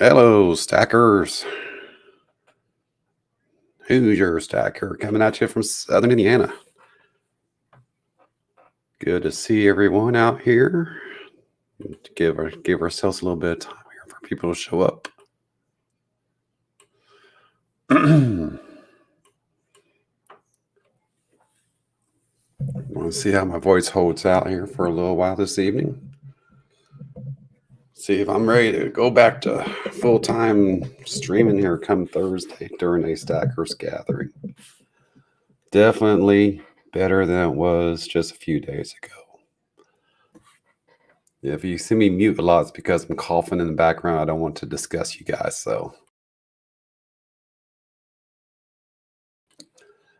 Hello, stackers. Who's your stacker? Coming at you from Southern Indiana. Good to see everyone out here. Give ourselves a little bit of time here for people to show up. Want to see how my voice holds out here for a little while this evening. See if I'm ready to go back to full-time streaming here come Thursday during a stackers gathering. Definitely better than it was just a few days ago. If you see me mute a lot, it's because I'm coughing in the background. I don't want to discuss you guys, so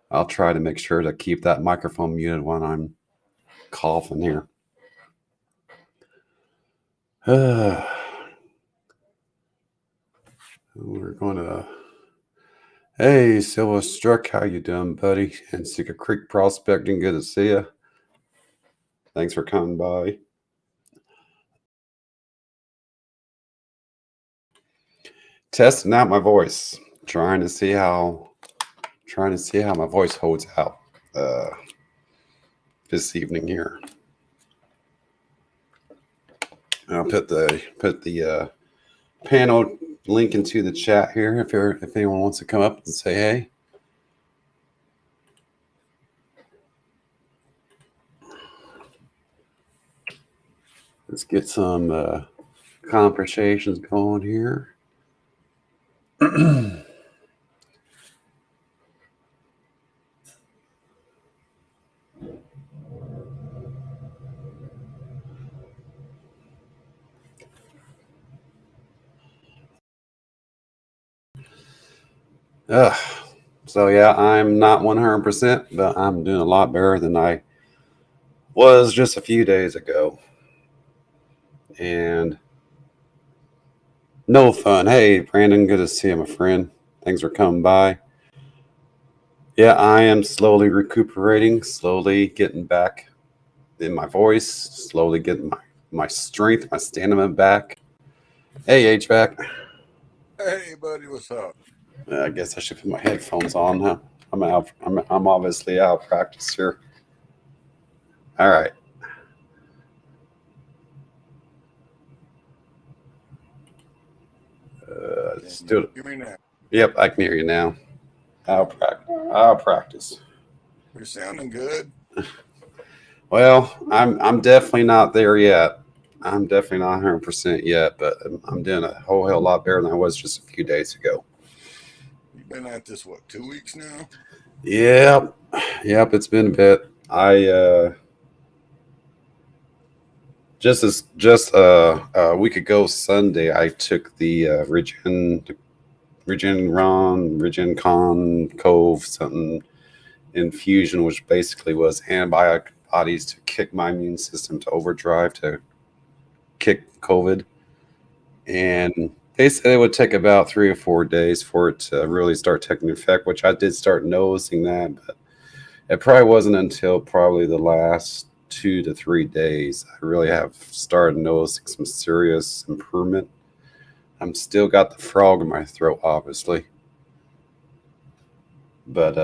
I'll try to make sure to keep that microphone muted when I'm coughing here. We're going to... Hey, Silver Struck, how you doing, buddy? And Secret Creek Prospecting, good to see you. Thanks for coming by. Testing out my voice, trying to see how my voice holds out this evening here. I'll put the panel link into the chat here if anyone wants to come up and say hey. Let's get some conversations going here. So yeah, I'm not 100%, but I'm doing a lot better than I was just a few days ago. And no fun. Hey, Brandon, good to see you, my friend. Thanks for coming by. Yeah, I am slowly recuperating, slowly getting back in my voice, slowly getting my strength, my stamina back. Hey, HVAC. Hey, buddy, what's up? I guess I should put my headphones on, huh? I'm obviously out of practice here. All right. Hear me now. Yep, I can hear you now. I'll practice. You're sounding good. Well, I'm definitely not there yet. I'm definitely not 100% yet, but I'm doing a whole hell lot better than I was just a few days ago. You've been at this, 2 weeks now? Yep, it's been a bit. Just a week ago Sunday, I took the Regencon Cove something infusion, which basically was antibodies to kick my immune system to overdrive to kick COVID. And they said it would take about 3 or 4 days for it to really start taking effect, which I did start noticing that, but it probably wasn't until probably the last 2 to 3 days I really have started noticing some serious improvement. I'm still got the frog in my throat, obviously, but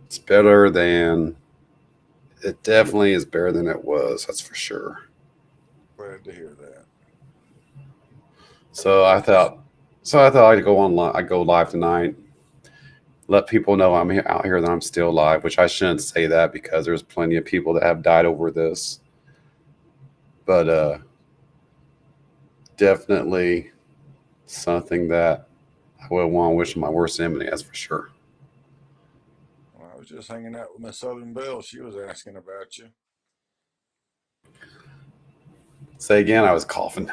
it's better than it definitely is better than it was. That's for sure. Glad to hear that. So I thought I'd go online. I'd go live tonight. Let people know I'm out here, that I'm still alive, which I shouldn't say that because there's plenty of people that have died over this. But definitely something that I would want to wish my worst enemy, that's for sure. Well, I was just hanging out with Miss Southern Belle. She was asking about you. Say again, I was coughing.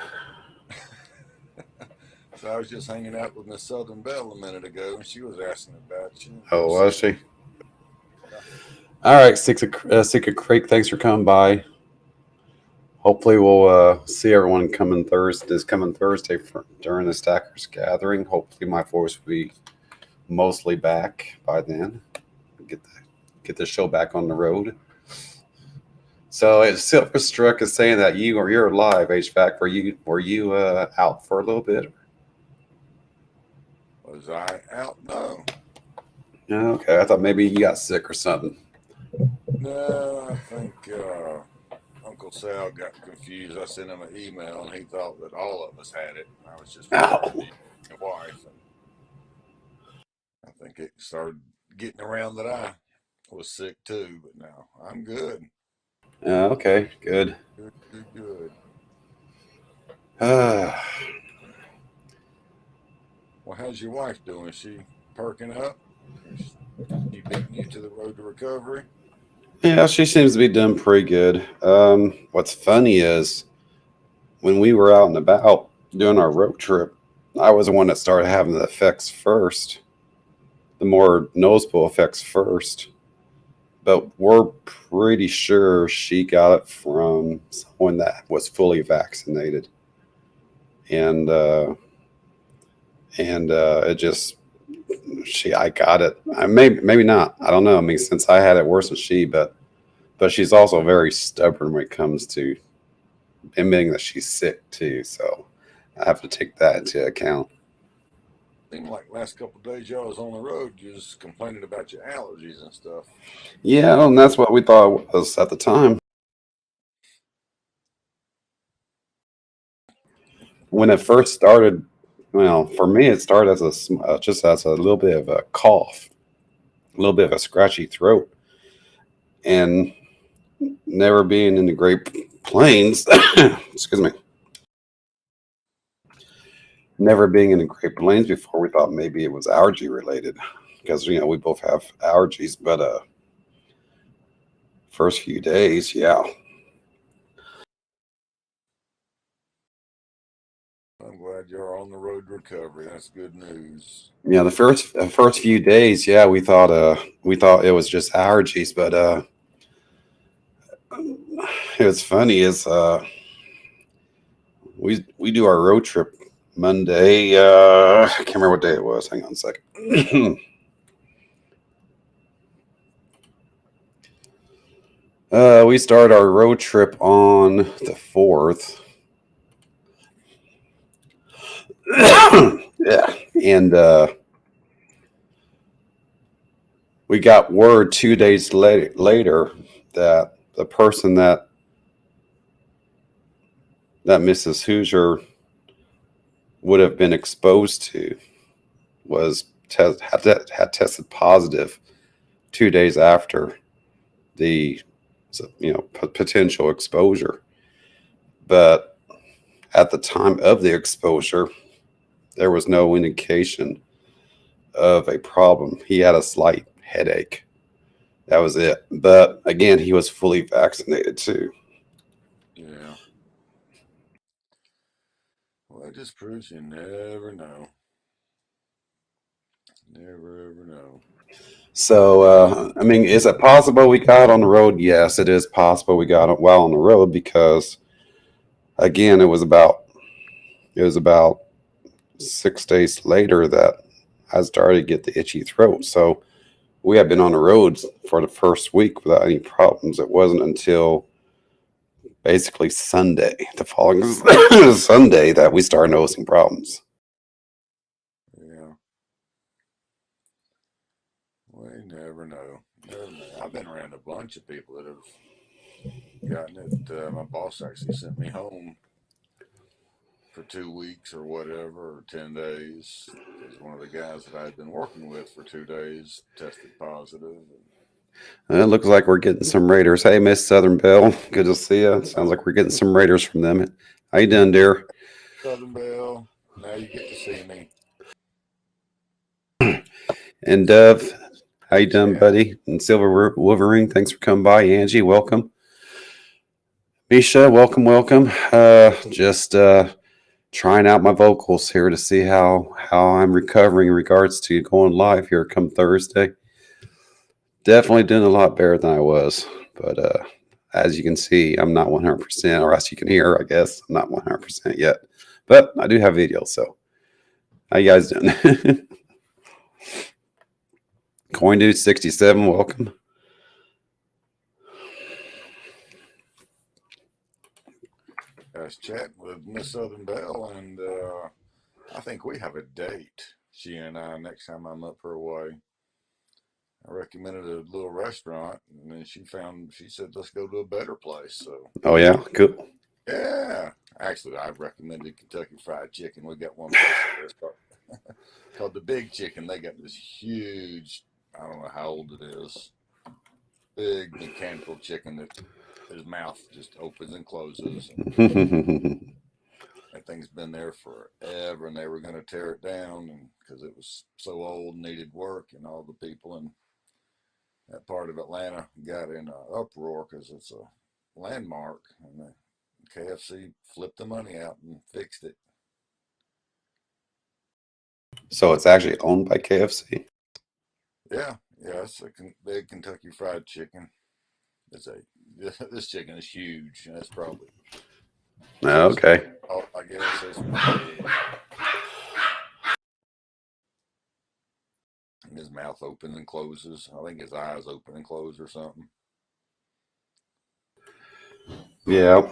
So I was just hanging out with Miss Southern Belle a minute ago, and she was asking about you. Oh, was she? Yeah. All right, Secret Creek, thanks for coming by. Hopefully we'll see everyone coming Thursday during the Stackers gathering. Hopefully my voice will be mostly back by then. Get the show back on the road. So Silver Struck is saying that you're live, HVAC. Were you out for a little bit? Was I out? No. Okay, I thought maybe you got sick or something. No, I think Uncle Sal got confused. I sent him an email and he thought that all of us had it. I was just referring to Ow. your wife. And I think it started getting around that I was sick too, but now I'm good. Okay, good. Good, good, good. Uh, Well, how's your wife doing? Is she perking up? Is she beating you to the road to recovery? yeah, she seems to be doing pretty good. What's funny is when we were out and about doing our road trip, I was the one that started having the effects first, the more noticeable effects first. But we're pretty sure she got it from someone that was fully vaccinated, and it just I got it. Maybe not. I don't know. I mean, since I had it worse than she, but she's also very stubborn when it comes to admitting that she's sick too. So I have to take that into account. Seemed like last couple of days y'all was on the road, you was complaining about your allergies and stuff. Yeah, and that's what we thought it was at the time. When it first started, well, for me, it started as just as a little bit of a cough, a little bit of a scratchy throat, and never being in the Great Plains, excuse me, never being in the Great Plains before, we thought maybe it was allergy related because we both have allergies. But first few days, yeah, I'm glad you're on the road to recovery. That's good news. yeah, the first few days, yeah, we thought it was just allergies, but it was funny is we do our road trip Monday. I can't remember what day it was. Hang on a second. We start our road trip on the 4th. Yeah, and we got word 2 days later that the person that Mrs. Hoosier would have been exposed to was had tested positive 2 days after the potential exposure. But at the time of the exposure, there was no indication of a problem. He had a slight headache. That was it. But again, he was fully vaccinated too. Yeah. Well, it just proves you never know. Never ever know. So, I mean, is it possible we got on the road? Yes, it is possible we got it while on the road because, again, it was about 6 days later that I started to get the itchy throat. So we had been on the roads for the first week without any problems. It wasn't until basically Sunday, the following Sunday, that we started noticing problems. Yeah. Well, you never know. Never know. I've been around a bunch of people that have gotten it. My boss actually sent me home for 2 weeks or whatever, or 10 days, because one of the guys that I had been working with for 2 days tested positive. It looks like we're getting some Raiders. Hey, Miss Southern Belle, good to see you. Sounds like we're getting some Raiders from them. How you doing, dear? Southern Belle, now you get to see me. And Dove, how you doing, Chad, buddy? And Silver Wolverine, thanks for coming by. Angie, welcome. Misha, welcome. Just trying out my vocals here to see how I'm recovering in regards to going live here come Thursday. Definitely doing a lot better than I was, but as you can see, I'm not 100%, or as you can hear, I guess I'm not 100% yet. But I do have videos, so how you guys doing? Coin Dude 67, welcome. I was chatting with Miss Southern Belle, and I think we have a date. she and I, next time I'm up her way, I recommended a little restaurant, and then she said, let's go to a better place. So, Oh yeah, cool. yeah. Actually, I recommended Kentucky Fried Chicken. We got one place there called the Big Chicken. They got this huge, I don't know how old it is, big mechanical chicken that his mouth just opens and closes. And that thing's been there forever, and they were going to tear it down and because it was so old and needed work, and all the people in that part of Atlanta got in an uproar because it's a landmark, and the KFC flipped the money out and fixed it. So it's actually owned by KFC. Yeah, it's a big Kentucky Fried Chicken. This chicken is huge, and it's probably Okay. I guess it's probably, his mouth opens and closes. I think his eyes open and close or something. Yeah.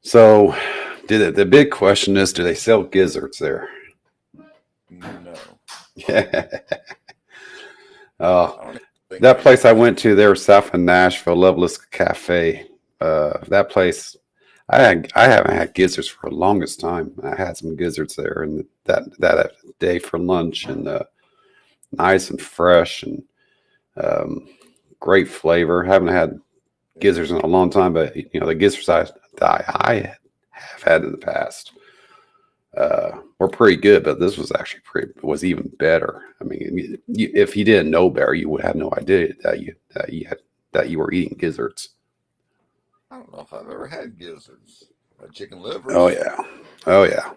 So, the big question is, do they sell gizzards there? No. Yeah. I don't think That place I went to, they were south of Nashville, Loveless Cafe. That place, I haven't had gizzards for the longest time. I had some gizzards there, and that day for lunch, and nice and fresh, and great flavor. Haven't had gizzards in a long time, but the gizzards I have had in the past were pretty good, but this was actually was even better. I mean, if you didn't know better, you would have no idea that you were eating gizzards. I don't know if I've ever had gizzards. Chicken livers. Oh yeah.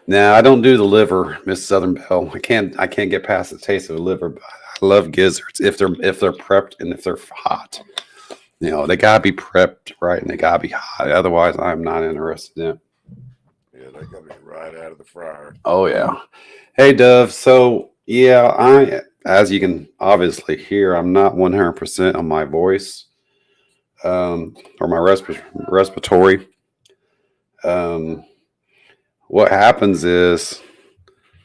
Now I don't do the liver, Miss Southern Belle. I can't get past the taste of the liver, but I love gizzards if they're prepped and if they're hot. They gotta be prepped right, and they gotta be hot. Otherwise, I'm not interested in it. Yeah, they gotta be right out of the fryer. Oh yeah. Hey Dove. So yeah, as you can obviously hear, I'm not 100% on my voice, or my respiratory. What happens is,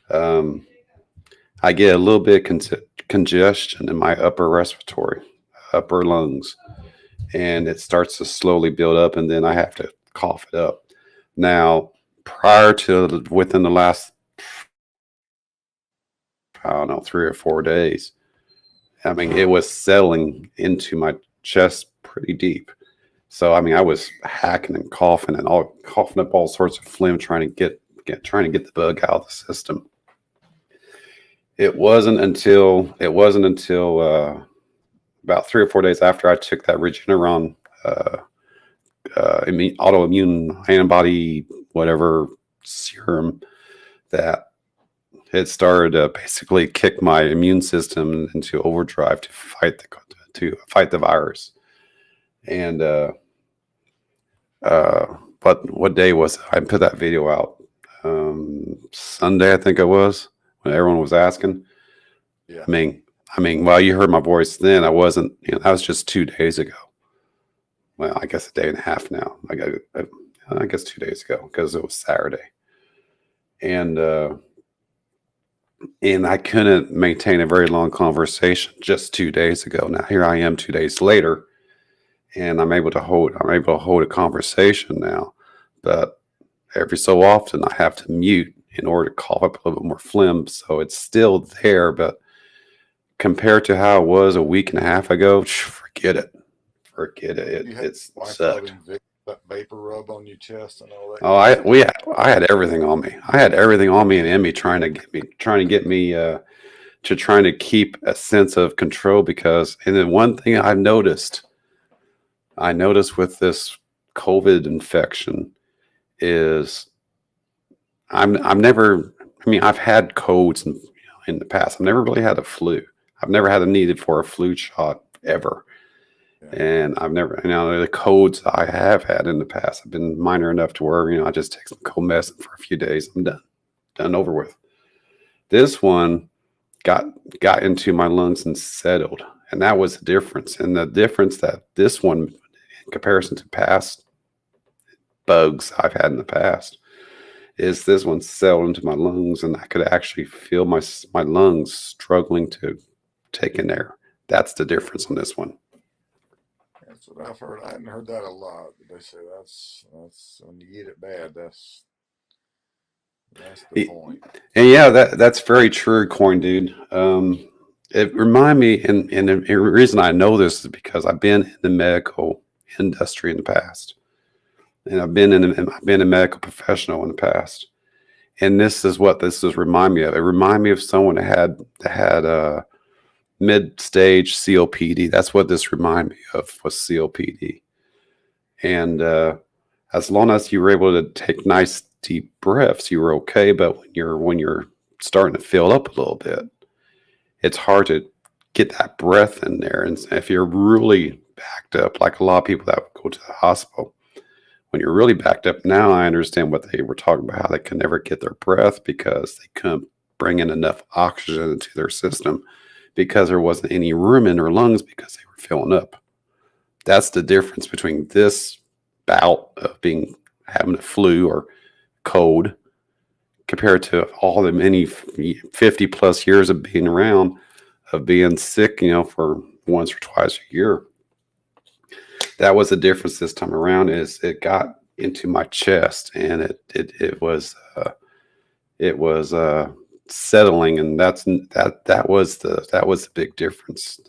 I get a little bit congestion in my upper lungs, and it starts to slowly build up, and then I have to cough it up. Now, within the last, I don't know, 3 or 4 days, I mean, it was settling into my chest pretty deep. So, I mean, I was hacking and coughing coughing up all sorts of phlegm, trying to get the bug out of the system. It wasn't until about 3 or 4 days after I took that Regeneron autoimmune antibody whatever serum that it started to basically kick my immune system into overdrive to fight the virus. And but what day was it? I put that video out Sunday, I think it was, when everyone was asking. Yeah. I mean, while you heard my voice then, I wasn't. That was just 2 days ago. Well, I guess a day and a half now. I guess 2 days ago, because it was Saturday, and I couldn't maintain a very long conversation just 2 days ago. Now here I am 2 days later, and I'm able to hold a conversation now, but every so often I have to mute in order to cough up a little bit more phlegm, so it's still there, but compared to how it was a week and a half ago, forget it. It's sucked. Vapor rub on your chest and all that. Oh, I had everything on me. I had everything on me and Emmy trying to get me trying to keep a sense of control, because, and then one thing I noticed with this COVID infection is I've never, I mean, I've had colds in the past. I've never really had a flu. I've never had a needed for a flu shot ever. Yeah. And I've never, the colds I have had in the past have been minor enough to where, I just take some cold medicine for a few days. I'm done over with. This one got into my lungs and settled. And that was the difference. And the difference that this one, in comparison to past bugs I've had in the past, is this one settled into my lungs, and I could actually feel my lungs struggling to take in air. That's the difference on this one. That's what I've heard. I hadn't heard that a lot, but they say that's when you get it bad. That's the Y- point. And yeah, that's very true, Corn Dude. It remind me, and the reason I know this is because I've been in the medical industry in the past, and I've been a medical professional in the past, and this is what this is remind me of. It remind me of someone that had mid stage COPD. That's what this remind me of, was COPD. And as long as you were able to take nice deep breaths, you were okay. But when you're starting to fill up a little bit, it's hard to get that breath in there. And if you're really backed up, like a lot of people that would go to the hospital, when you're really backed up, now I understand what they were talking about, how they can never get their breath because they couldn't bring in enough oxygen into their system because there wasn't any room in their lungs because they were filling up. That's the difference between this bout of being having a flu or cold compared to all the many 50 plus years of being around, of being sick, for once or twice a year. That was the difference this time around, is it got into my chest, and it was settling, and that was the big difference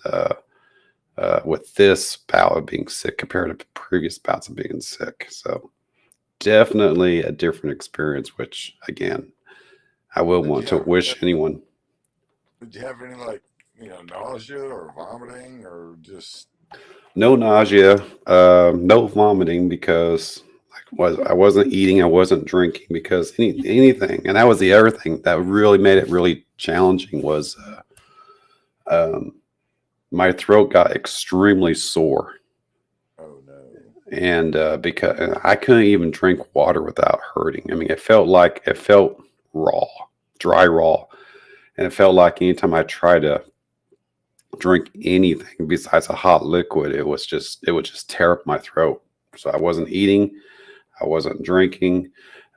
with this bout of being sick compared to previous bouts of being sick. So definitely a different experience, which again, I will Did want you to have wish anyone. did you have any like nausea or vomiting or just No nausea, no vomiting because I wasn't eating, I wasn't drinking because anything, and that was the other thing that really made it really challenging was um, my throat got extremely sore, oh no. and because I couldn't even drink water without hurting. I mean, it felt raw, dry raw, and it felt like anytime I tried to drink anything besides a hot liquid, it would just tear up my throat. So I wasn't eating, I wasn't drinking.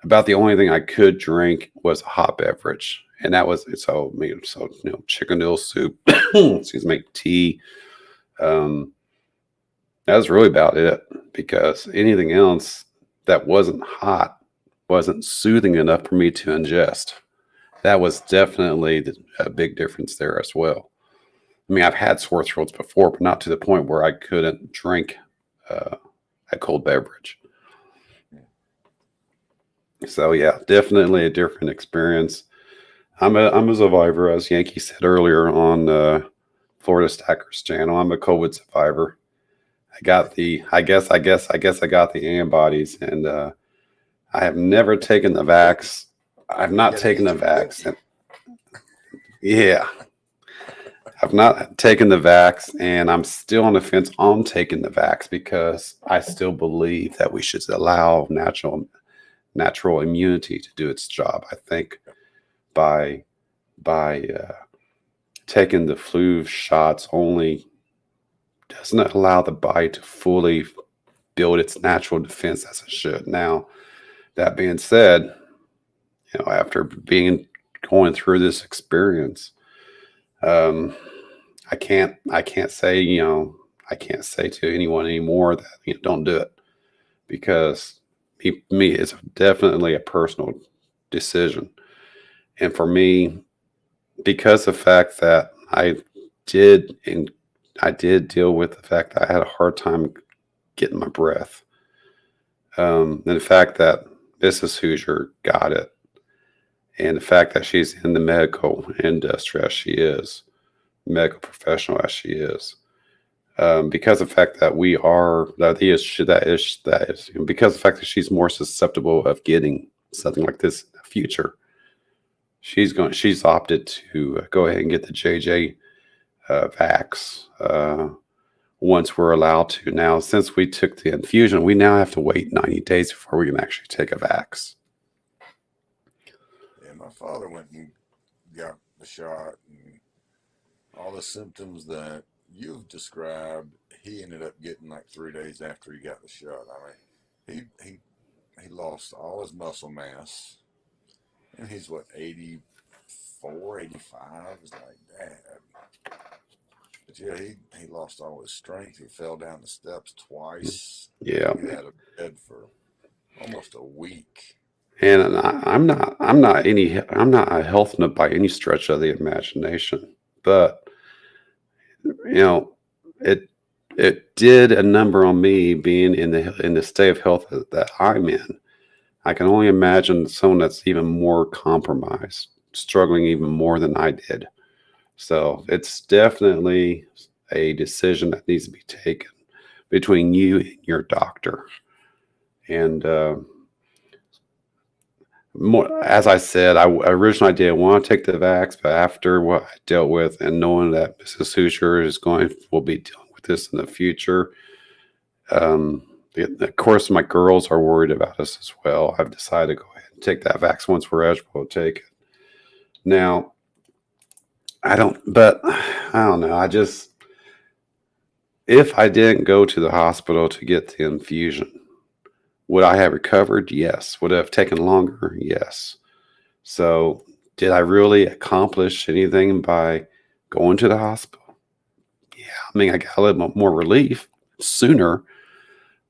About the only thing I could drink was a hot beverage, and that was so. I mean, so chicken noodle soup, excuse me, tea. Um, that was really about it because anything else that wasn't hot wasn't soothing enough for me to ingest. That was definitely a big difference there as well. I mean, I've had sore throats before, but not to the point where I couldn't drink uh, a cold beverage. So yeah, definitely a different experience. I'm a survivor, as Yankee said earlier on Florida Stackers channel. I'm a COVID survivor. I got the antibodies, and I have never taken the vax. I've You not got to taken eat the your vax. cookie. Yeah, I've not taken the vax, and I'm still on the fence on taking the vax because I still believe that we should allow natural immunity to do its job. I think by by taking the flu shots only doesn't allow the body to fully build its natural defense as it should. Now, that being said, after being going through this experience, um, I can't say I can't say to anyone anymore that don't do it because me it's definitely a personal decision, and for me, because the fact that did and I did deal with the fact that I had a hard time getting my breath, and the fact that Mrs. Hoosier got it, and the fact that she's in the medical industry as she is, medical professional as she is, because of the fact that we are that is because of the fact that she's more susceptible of getting something like this in the future. She's opted to go ahead and get the JJ vax once we're allowed to. Now, since we took the infusion, we now have to wait 90 days before we can actually take a vax. Yeah, my father went and got the shot, and all the symptoms that you've described, he ended up getting like 3 days after he got the shot. I mean, he lost all his muscle mass. And he's what, 84, 85? It's like, damn. But yeah, he lost all his strength. He fell down the steps twice. Yeah. He had a bed for almost a week. And I'm not a health nut by any stretch of the imagination, but you know, it it did a number on me being in the state of health that I'm in. I can only imagine someone that's even more compromised, struggling even more than I did. So it's definitely a decision that needs to be taken between you and your doctor. And more, as I said, I originally didn't want to take the vax, but after what I dealt with and knowing that Mrs. Hoosier will be dealing with this in the future, of course, my girls are worried about us as well. I've decided to go ahead and take that vax once we're eligible to take it. Now, I don't know. If I didn't go to the hospital to get the infusion, would I have recovered? Yes. Would it have taken longer? Yes. So, did I really accomplish anything by going to the hospital? Yeah. I mean, I got a little more relief sooner,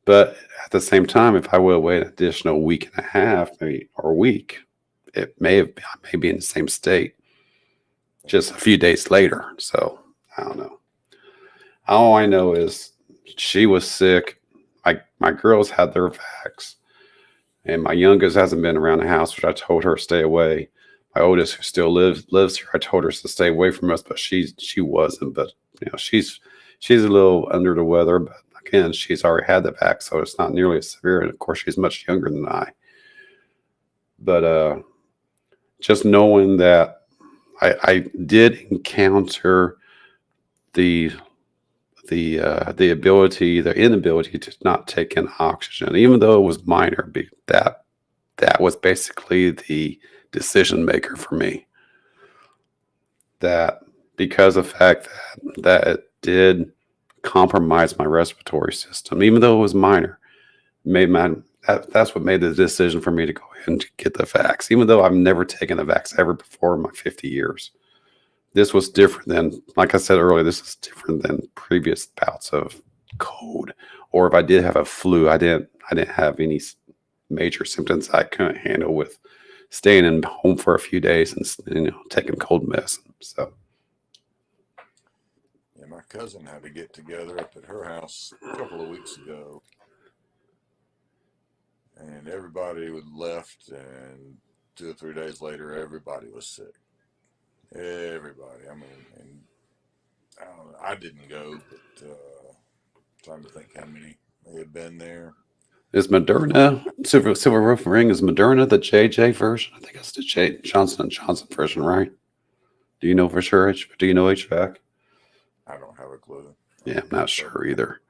but at the same time, if I would have waited an additional week and a half, maybe or a week, I may be in the same state just a few days later. So I don't know. All I know is she was sick. My girls had their vax, and my youngest hasn't been around the house, which I told her to stay away. My oldest, who still lives here, I told her to stay away from us, but she wasn't. But she's a little under the weather. But again, she's already had the vax, so it's not nearly as severe. And of course, she's much younger than I. But just knowing that I did encounter the the inability to not take in oxygen, even though it was minor. That was basically the decision maker for me. That because of the fact that it did compromise my respiratory system, even though it was minor, that's what made the decision for me to go ahead and get the vax, even though I've never taken a vax ever before in my 50 years. This was different than, like I said earlier, this is different than previous bouts of cold. Or if I did have a flu, I didn't have any major symptoms I couldn't handle with staying in home for a few days and taking cold medicine. So yeah, my cousin had to get together up at her house a couple of weeks ago, and everybody was left, and 2 or 3 days later, everybody was sick. Everybody. I mean, and I don't know, I didn't go, but trying to think how many may have been there. is Moderna Silver Roof Ring, is Moderna the JJ version? I think it's the Johnson and Johnson version, right? Do you know for sure? Do you know HVAC? I don't have a clue. Yeah, I'm not sure either.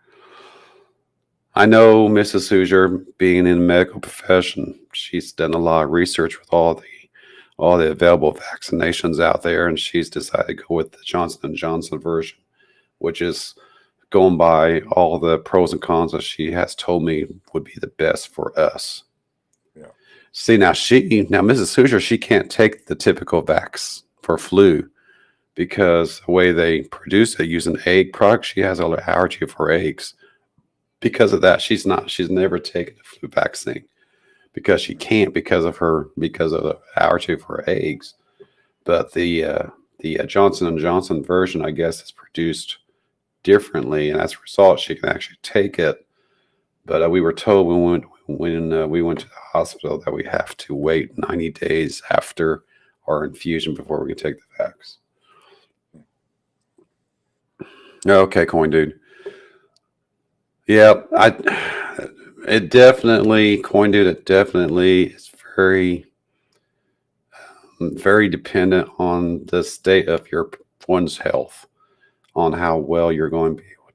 I know Mrs. Hoosier, being in the medical profession, she's done a lot of research with all the available vaccinations out there, and she's decided to go with the Johnson and Johnson version, which is going by all the pros and cons that she has told me would be the best for us. Yeah. See, now Mrs. Hoosier, she can't take the typical vax for flu because the way they produce it using egg products, she has an allergy for eggs. Because of that, she's never taken the flu vaccine because she can't because of the allergy for eggs. But the Johnson and Johnson version, I guess, is produced differently, and as a result, she can actually take it. But we were told when we went to the hospital that we have to wait 90 days after our infusion before we can take the vax. Okay, Coin Dude. Yeah, it definitely is very, very dependent on the state of one's health, on how well you're going to be able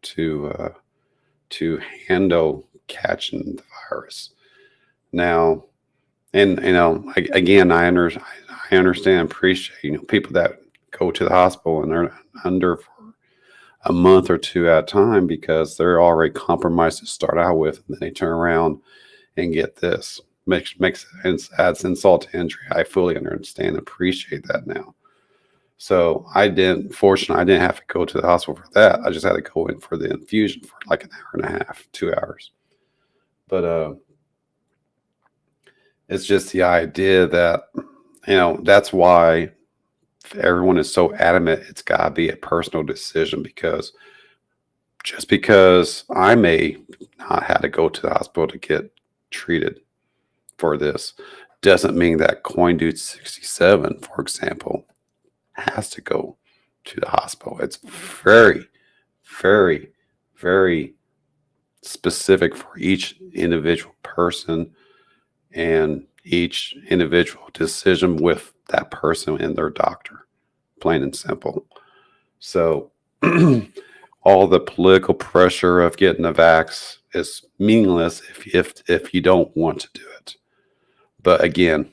to handle catching the virus. Now, and again, I understand, appreciate people that go to the hospital and they're under for a month or two at a time because they're already compromised to start out with, and then they turn around and get this. adds insult to injury. I fully understand and appreciate that now. So fortunately, I didn't have to go to the hospital for that. I just had to go in for the infusion for like an hour and a half, 2 hours. But it's just the idea that, that's why everyone is so adamant it's got to be a personal decision, because just because I may not have to go to the hospital to get treated for this doesn't mean that Coin Dude 67, for example, has to go to the hospital. It's very, very, very specific for each individual person and each individual decision with that person and their doctor, plain and simple. So all the political pressure of getting a vax is meaningless if you don't want to do it. But again,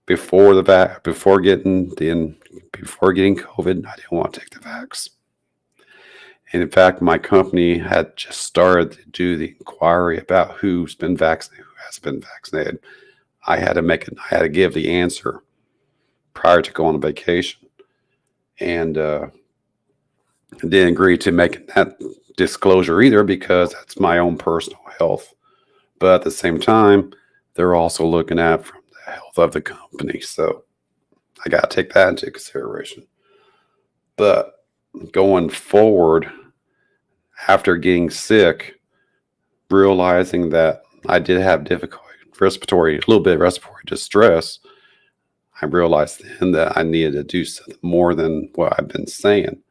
before getting COVID, I didn't want to take the vax. And in fact, my company had just started to do the inquiry about who's been vaccinated, who hasn't been vaccinated. I had to give the answer prior to going on vacation, and didn't agree to making that disclosure either, because that's my own personal health. But at the same time, they're also looking at from the health of the company, so I got to take that into consideration. But going forward, after getting sick, realizing that I did have difficulty, a little bit of respiratory distress, I realized then that I needed to do something more than what I've been saying.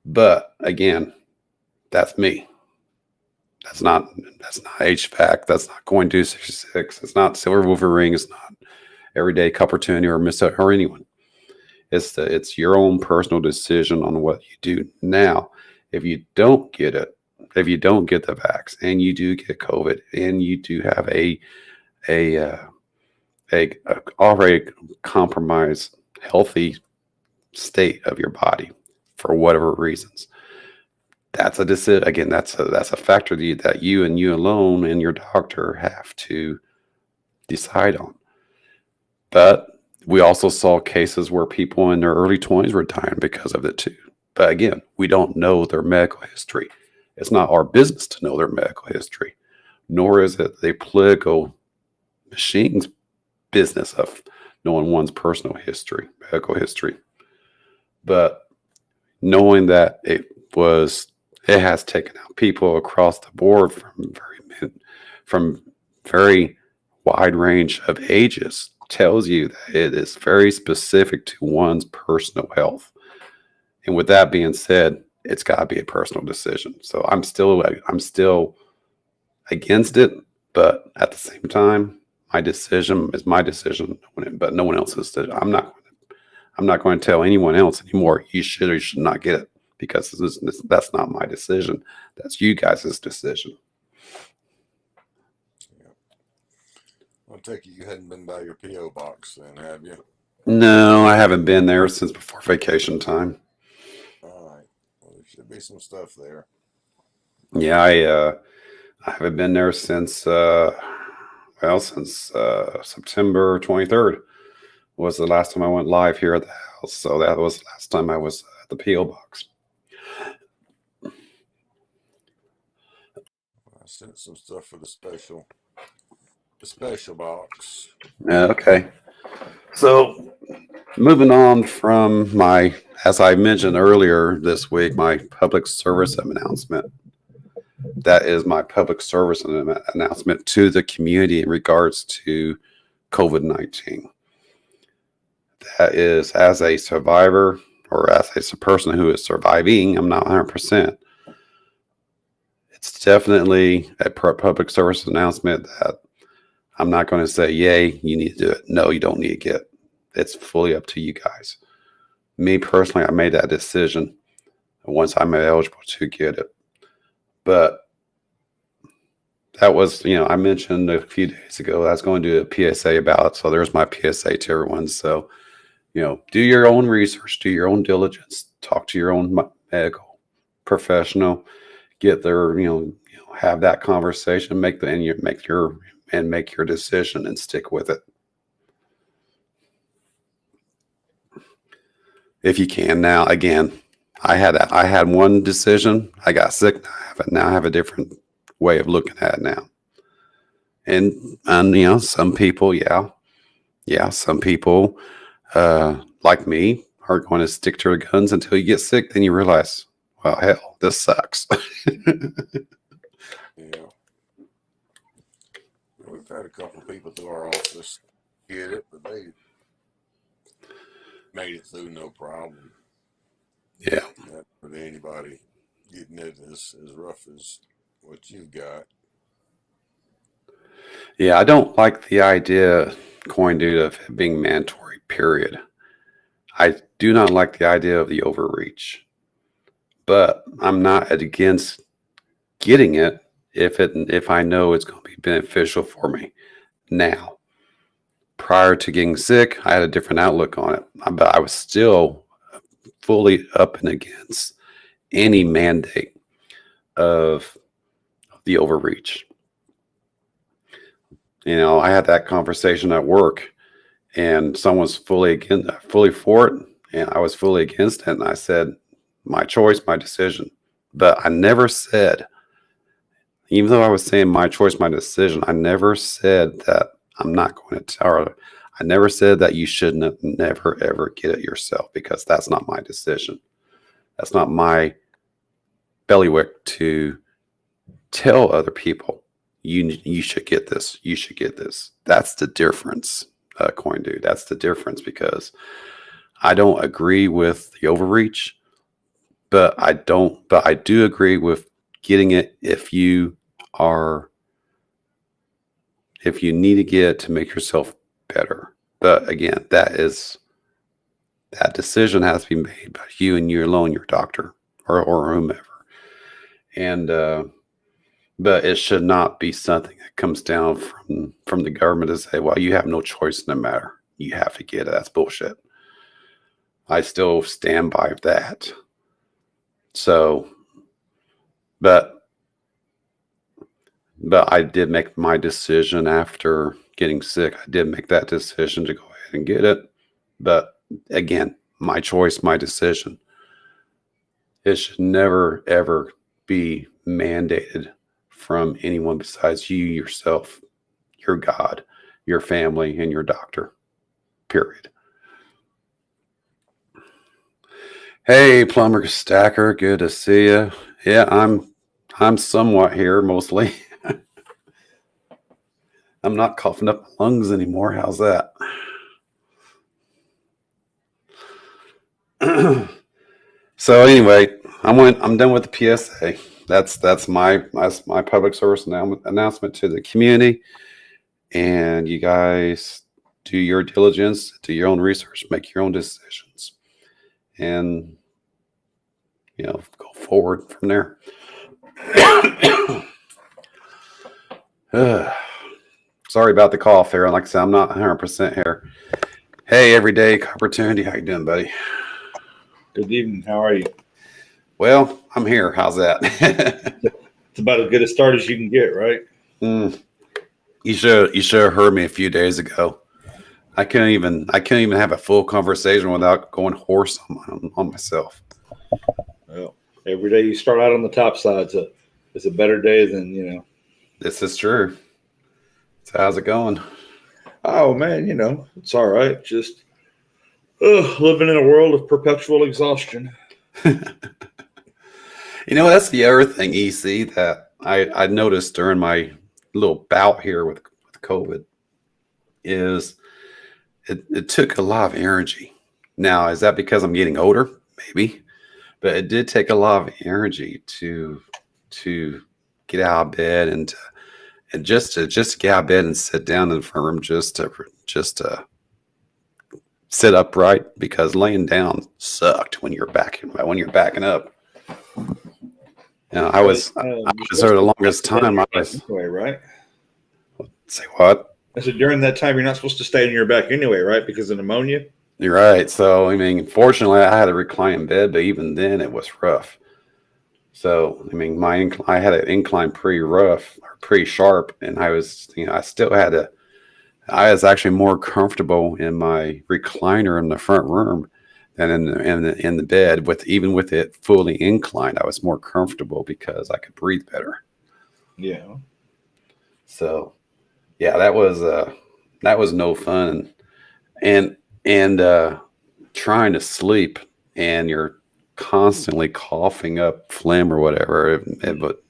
But again, that's me. That's not HVAC. That's not Coin Dude 66. It's not Silver Wolverine. It's not Everyday Coppertune or Mr. or anyone. It's your own personal decision on what you do. Now, if you don't get the vax and you do get COVID and you do have a already compromised healthy state of your body for whatever reasons, that's a decision. Again, that's a factor that you and you alone and your doctor have to decide on. But we also saw cases where people in their early 20s were dying because of it too. But again, we don't know their medical history. It's not our business to know their medical history, nor is it the political machine's business of knowing one's personal history, medical history. But knowing that it has taken out people across the board from very wide range of ages tells you that it is very specific to one's personal health. And with that being said, it's got to be a personal decision. So I'm still against it, but at the same time, my decision is my decision, but no one else's. I'm not going to tell anyone else anymore, you should or you should not get it, because that's not my decision. That's you guys' decision. Yeah. I'll take it you hadn't been by your P.O. box then, have you? No, I haven't been there since before vacation time. All right. Well, there should be some stuff there. Yeah, I haven't been there since September 23rd was the last time I went live here at the house. So that was the last time I was at the P.O. box. I sent some stuff for the special box. Okay. So moving on from as I mentioned earlier this week, my public service announcement. That is my public service announcement to the community in regards to COVID-19. That is, as a survivor or as a person who is surviving, I'm not 100%. It's definitely a public service announcement that I'm not going to say, yay, you need to do it. No, you don't need to get it. It's fully up to you guys. Me personally, I made that decision once I'm eligible to get it. But that was, I mentioned a few days ago, I was going to do a PSA about it. So there's my PSA to everyone. So, do your own research, do your own diligence, talk to your own medical professional, get their, have that conversation, make your and make your decision and stick with it. If you can. Now, again, I had one decision. I got sick. Now I have a different way of looking at it now. And you know, some people, some people like me are going to stick to their guns until you get sick. Then you realize, well, hell, this sucks. Yeah. We've had a couple of people through our office get it, but they made it through no problem. Yeah. Not with anybody getting it as rough as what you've got. Yeah, I don't like the idea, Coin Dude, of it being mandatory, period. I do not like the idea of the overreach. But I'm not against getting it if I know it's going to be beneficial for me. Now, prior to getting sick, I had a different outlook on it, but I was still fully up and against any mandate of the overreach. You know, I had that conversation at work, and someone's fully for it, and I was fully against it. And I said, my choice, my decision. But I never said, even though I was saying my choice, my decision, I never said that I'm not going to tell her. I never said that you shouldn't never, ever get it yourself, because that's not my decision. That's not my bellywick to tell other people, you should get this. You should get this. That's the difference, Coin Dude. That's the difference, because I don't agree with the overreach, but I do agree with getting it if you need to get it to make yourself better. But again, that decision has to be made by you and you alone, your doctor or whomever. And but it should not be something that comes down from the government to say, well, you have no choice in the matter. You have to get it. That's bullshit. I still stand by that. So, but I did make my decision after getting sick. I did make that decision to go ahead and get it. But again, my choice, my decision. It should never, ever be mandated from anyone besides you, yourself, your God, your family, and your doctor. Period. Hey, Plumber Stacker, good to see you. Yeah, I'm somewhat here mostly. I'm not coughing up my lungs anymore. How's that? So anyway, I'm done with the PSA. That's my public service announcement to the community. And you guys do your diligence, do your own research, make your own decisions, and go forward from there. Sorry about the cough there. Like I said, I'm not 100% here. Hey, everyday opportunity. How you doing, buddy? Good evening. How are you? Well, I'm here. How's that? It's about as good a start as you can get, right? You should have heard me a few days ago. I couldn't even have a full conversation without going hoarse on myself. Well, every day you start out on the top side, it's a better day than. This is true. So how's it going? Oh man, it's all right. Just living in a world of perpetual exhaustion. That's the other thing, EC, that I noticed during my little bout here with COVID is it took a lot of energy. Now, is that because I'm getting older? Maybe. But it did take a lot of energy to get out of bed and just to get out of bed and sit down in the front room just to sit upright, because laying down sucked when you're backing up. I was there the longest time. Anyway, right? Say what? I said during that time you're not supposed to stay on your back anyway, right? Because of pneumonia. You're right. So fortunately, I had a reclining bed, but even then, it was rough. So, I mean, I had an incline pretty rough or pretty sharp, and I still had to. I was actually more comfortable in my recliner in the front room than in the bed. With it fully inclined, I was more comfortable because I could breathe better. Yeah. So, yeah, that was no fun, and trying to sleep and you're constantly coughing up phlegm or whatever. But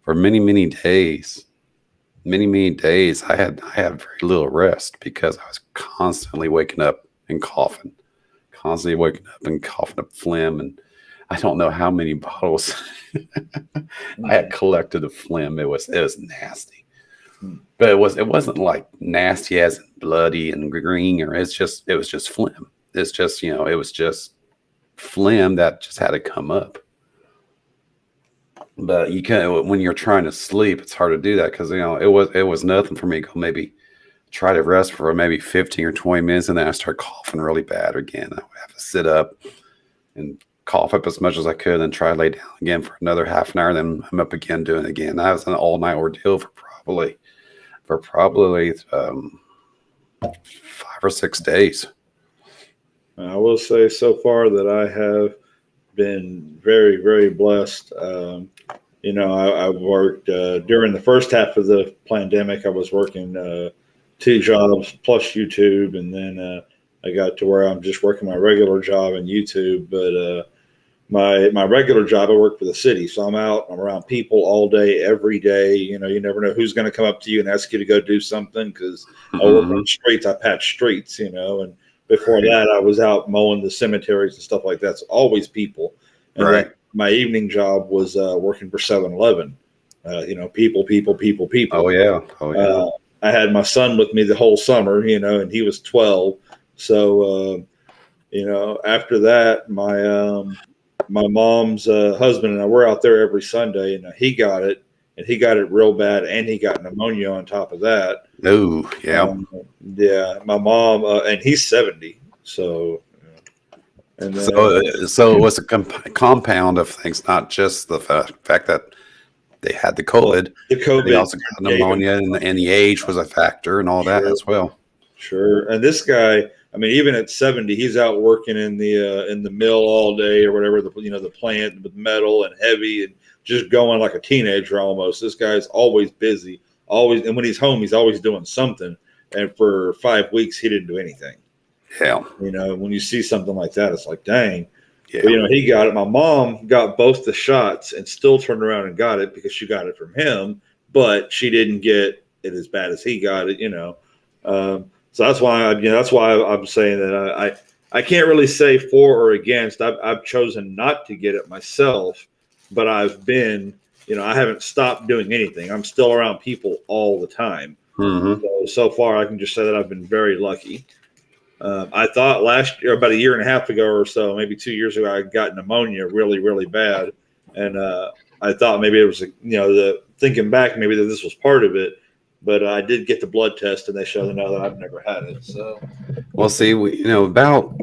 for many days, I had very little rest because I was constantly waking up and coughing up phlegm, and I don't know how many bottles I had collected of phlegm. It was nasty, but it wasn't like nasty as in bloody and green, or it was just phlegm. It's just it was just phlegm that just had to come up. But you can't when you're trying to sleep, it's hard to do that because it was nothing for me. Go maybe try to rest for maybe 15 or 20 minutes, and then I start coughing really bad again. I would have to sit up and cough up as much as I could, and try to lay down again for another half an hour. Then I'm up again doing it again. That was an all night ordeal for probably 5 or 6 days. I will say so far that I have been very, very blessed. I worked during the first half of the pandemic. I was working 2 jobs plus YouTube, and then I got to where I'm just working my regular job in YouTube. But my regular job, I work for the city, so I'm around people all day, every day. You never know who's going to come up to you and ask you to go do something because I work on streets, I patch streets, and before that, I was out mowing the cemeteries and stuff like that. So always people. And then my evening job was working for 7-Eleven. People. Oh yeah. I had my son with me the whole summer, and he was 12. So, after that, my mom's husband and I were out there every Sunday, and he got it real bad, and he got pneumonia on top of that. Oh, yeah. Yeah, my mom, and he's 70. So, and then, so it was a compound of things, not just the fact that they had the COVID. They also got pneumonia, and the age was a factor, and all that as well. Sure. And this guy, I mean, even at 70, he's out working in the mill all day or whatever, the plant with metal and heavy and just going like a teenager almost. This guy's always busy, always, and when he's home, he's always doing something. And for 5 weeks, he didn't do anything. Yeah. When you see something like that, it's like, dang. Yeah. But, he got it. My mom got both the shots and still turned around and got it because she got it from him, but she didn't get it as bad as he got it. So that's why I'm saying that I can't really say for or against. I've chosen not to get it myself, but I've been, I haven't stopped doing anything. I'm still around people all the time. Mm-hmm. So far, I can just say that I've been very lucky. I thought last year, about a year and a half ago or so, maybe 2 years ago, I got pneumonia really, really bad. And I thought maybe it was, thinking back, maybe that this was part of it. But I did get the blood test, and they showed that I've never had it. So, well, see, about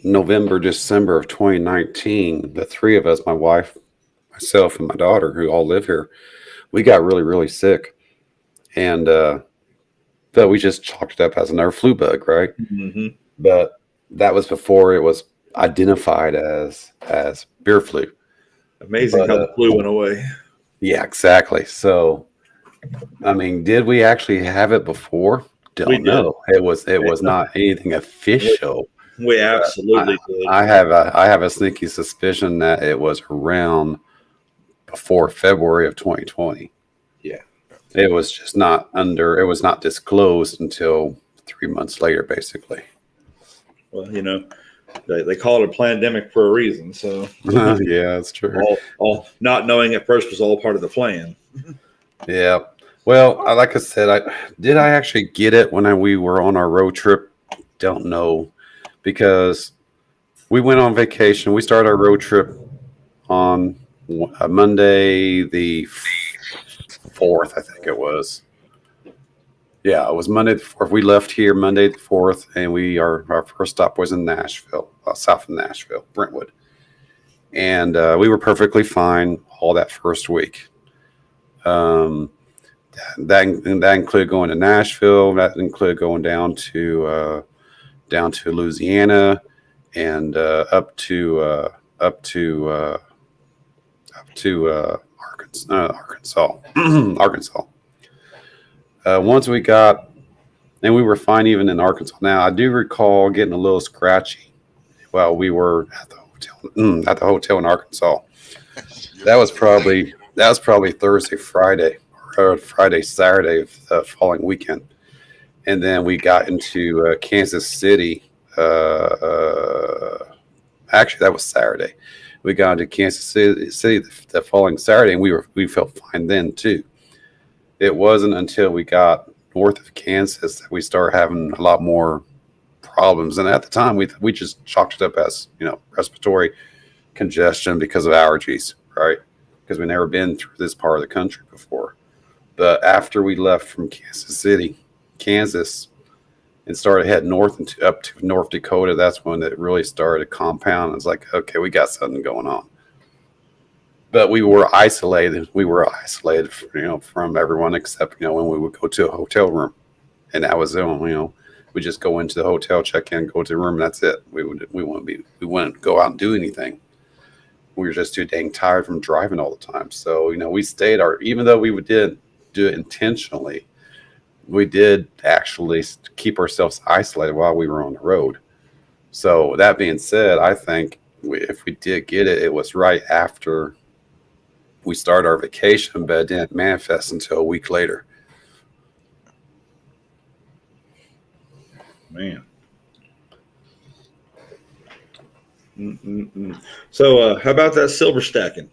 November, December of 2019, the three of us, my wife, myself, and my daughter, who all live here, we got really, really sick, and but we just chalked it up as another flu bug, right? Mm-hmm. But that was before it was identified as beer flu. Amazing how the flu went away. Yeah, exactly. So, I mean, did we actually have it before? Don't know. It was not anything official. We absolutely did. I have a sneaky suspicion that it was around before February of 2020. Yeah. It was just not disclosed until 3 months later, basically. Well, they call it a pandemic for a reason. So yeah, that's true. All not knowing at first was all part of the plan. Yeah. Well, like I said, I actually get it when we were on our road trip? Don't know, because we went on vacation. We started our road trip on Monday the 4th, I think it was. Yeah, it was Monday the 4th. We left here Monday the 4th, and our first stop was in Nashville, south of Nashville, Brentwood. and we were perfectly fine all that first week. Um, that included going to Nashville. That included going down to Louisiana and up to Arkansas. Arkansas. Once we got, and we were fine even in Arkansas. Now I do recall getting a little scratchy while we were at the hotel in Arkansas. That was probably Thursday, Friday, or Friday, Saturday of the following weekend, and then we got into Kansas City. Actually, that was Saturday. We got into Kansas City the following Saturday, and we felt fine then too. It wasn't until we got north of Kansas that we started having a lot more problems, and at the time we just chalked it up as respiratory congestion because of allergies, right? Because we've never been through this part of the country before. But after we left from Kansas City, Kansas, and started heading north and up to North Dakota, that's when it really started to compound. It's like, okay, we got something going on. But we were isolated. We were isolated, from everyone except, when we would go to a hotel room, and that was it. We just go into the hotel, check in, go to the room, and that's it. We wouldn't go out and do anything. We were just too dang tired from driving all the time. So, we stayed even though we did do it intentionally, we did actually keep ourselves isolated while we were on the road. So that being said, I think if we did get it, it was right after we started our vacation, but it didn't manifest until a week later. Man. Mm-mm-mm. So how about that silver stacking?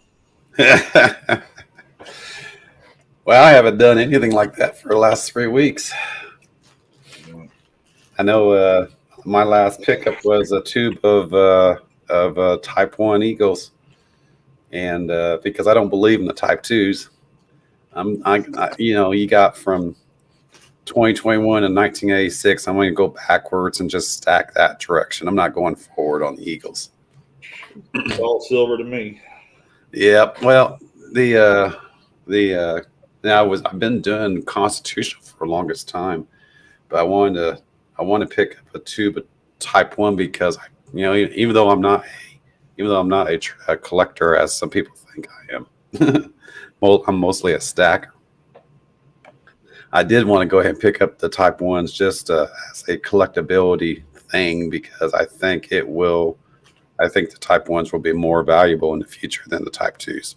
Well, I haven't done anything like that for the last 3 weeks. I know my last pickup was a tube of Type 1 Eagles. And because I don't believe in the Type 2s, you got from 2021 to 1986, I'm going to go backwards and just stack that direction. I'm not going forward on the Eagles. It's all silver to me. Yep. Well, I've been doing Constitutional for the longest time, but I want to pick up a tube of Type 1 because even though I'm not a collector, as some people think I am, well, I'm mostly a stacker. I did want to go ahead and pick up the Type 1s just as a collectability thing because I think the Type 1s will be more valuable in the future than the Type 2s.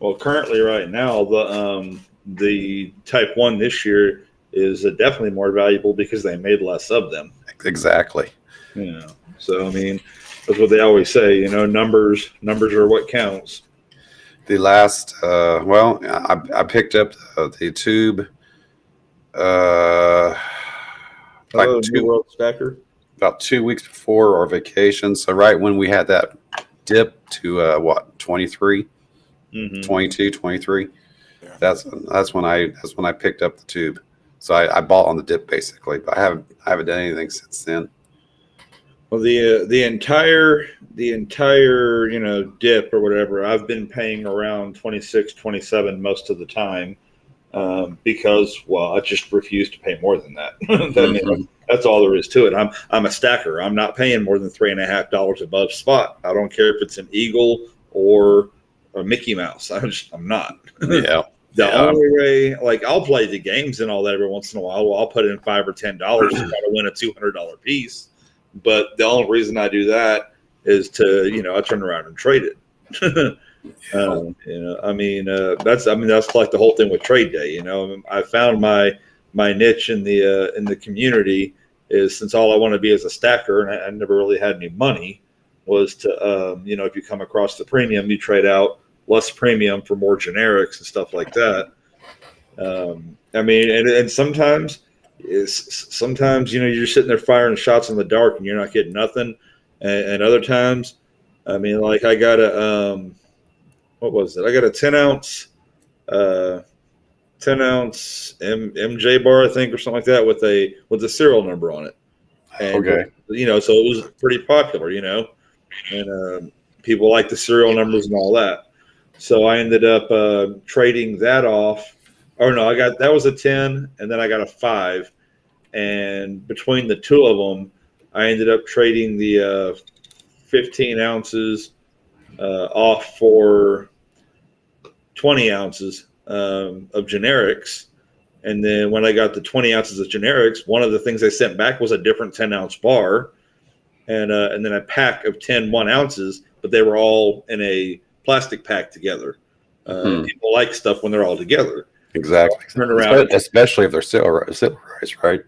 Well, currently right now, the Type 1 this year is definitely more valuable because they made less of them. Exactly. So, that's what they always say, numbers are what counts. The last, I picked up the tube New World Stacker? About 2 weeks before our vacation. So right when we had that dip to 23, 22, 23, Yeah. that's when I picked up the tube. So I bought on the dip basically, but I haven't done anything since then. Well, the entire dip or whatever, I've been paying around 26, 27 most of the time because I just refuse to pay more than that. That's all there is to it. I'm a stacker. I'm not paying more than $3.50 above spot. I don't care if it's an Eagle or a Mickey Mouse. I'm not. Yeah. The only way, I'll play the games and all that every once in a while. I'll put in $5 or $10 to try to win a $200 piece. But the only reason I do that is to, I turn around and trade it. That's like the whole thing with trade day. I found my niche in the community is, since all I want to be is a stacker, and I never really had any money, was to, if you come across the premium, you trade out less premium for more generics and stuff like that. And sometimes you're sitting there firing shots in the dark and you're not getting nothing. And other times, I got a, what was it? I got a 10-ounce MJ bar, I think, or something like that, with a serial number on it. And, Okay. so it was pretty popular, and People like the serial numbers and all that. So I ended up trading that off. Or no, that was a 10, and then I got a 5. And between the two of them, I ended up trading the 15 ounces off for 20 ounces of generics. And then when I got the 20 ounces of generics, one of the things they sent back was a different 10-ounce bar, and then a pack of 10 1-ounces, but they were all in a plastic pack together. People like stuff when they're all together. Exactly. Turn around, especially if they're silverized, right?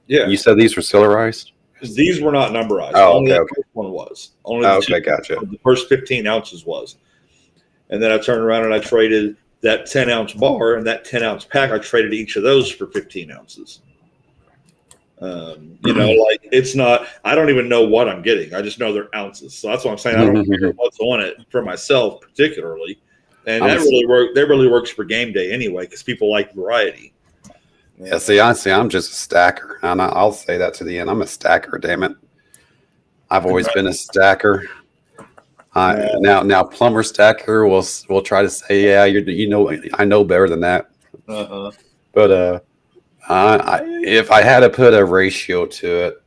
yeah. You said these were silverized? These were not numberized. Oh, Only okay, the first one was. Only Okay, gotcha. the first 15 ounces was. And then I turned around and I traded that 10-ounce bar and that 10-ounce pack. I traded each of those for 15 ounces. Like it's not. I don't even know what I'm getting. I just know they're ounces. So that's what I'm saying. I don't care what's on it for myself particularly. And that really works for game day anyway because people like variety. Yeah, see, honestly, I'm just a stacker, and I'll say that to the end. I'm a stacker, damn it. I've always been a stacker. Now, plumber stacker will try to say, yeah, I know better than that. But if I had to put a ratio to it,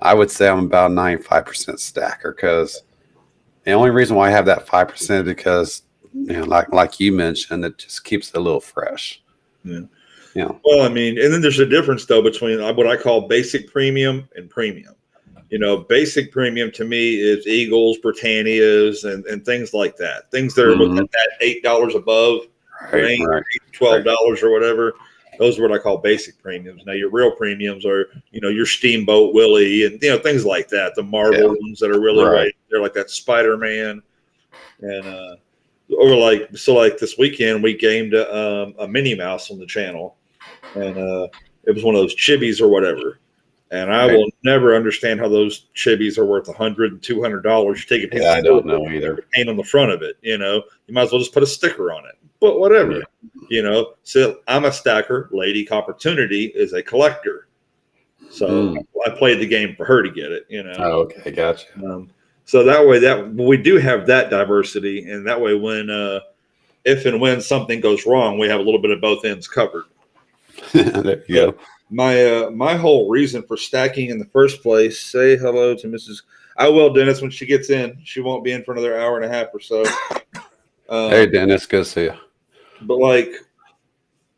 I would say I'm about 95% stacker because the only reason why I have that 5% is because, like you mentioned, it just keeps it a little fresh. Yeah. Yeah. Well, I mean, and then there's a difference though between what I call basic premium and premium. Basic premium to me is Eagles, Britannias, and things like that. Things that are within that $8 above range, $12 or whatever. Those are what I call basic premiums. Now your real premiums are, your Steamboat Willie and things like that. The Marvel ones that are really they're like that Spider-Man, and like this weekend we gamed a Minnie Mouse on the channel, and it was one of those chibis or whatever. And I will never understand how those chibis are worth $100 and $200. You take a piece I don't know either. Paint on the front of it, you might as well just put a sticker on it. But whatever, So I'm a stacker. Lady Opportunity is a collector. So I played the game for her to get it, Oh, okay, gotcha. So that way we do have that diversity, and that way when if and when something goes wrong, we have a little bit of both ends covered. There you go. My whole reason for stacking in the first place. Say hello to Mrs. I will, Dennis, when she gets in. She won't be in for another hour and a half or so. Hey, Dennis, good to see you. But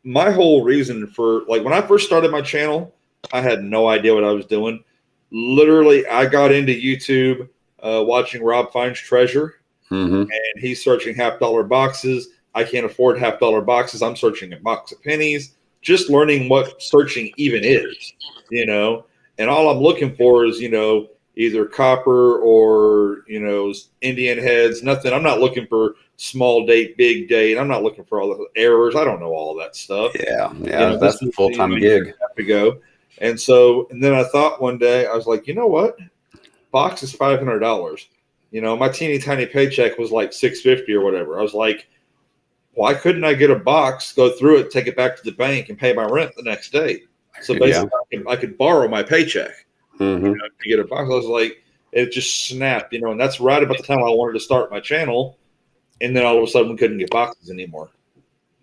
my whole reason for when I first started my channel, I had no idea what I was doing. Literally, I got into YouTube watching Rob Finds Treasure, and he's searching $50 boxes. I can't afford $50 boxes. I'm searching a box of pennies. Just learning what searching even is, and all I'm looking for is, either copper or, Indian heads, nothing. I'm not looking for small date, big date. I'm not looking for all the errors. I don't know all that stuff. Yeah. That's a full-time gig. To go. And then I thought one day, I was like, you know what? Box is $500. My teeny tiny paycheck was like $650 or whatever. I was like, why couldn't I get a box, go through it, take it back to the bank, and pay my rent the next day? So basically, I could borrow my paycheck to get a box. I was like, it just snapped, and that's right about the time I wanted to start my channel. And then all of a sudden, we couldn't get boxes anymore.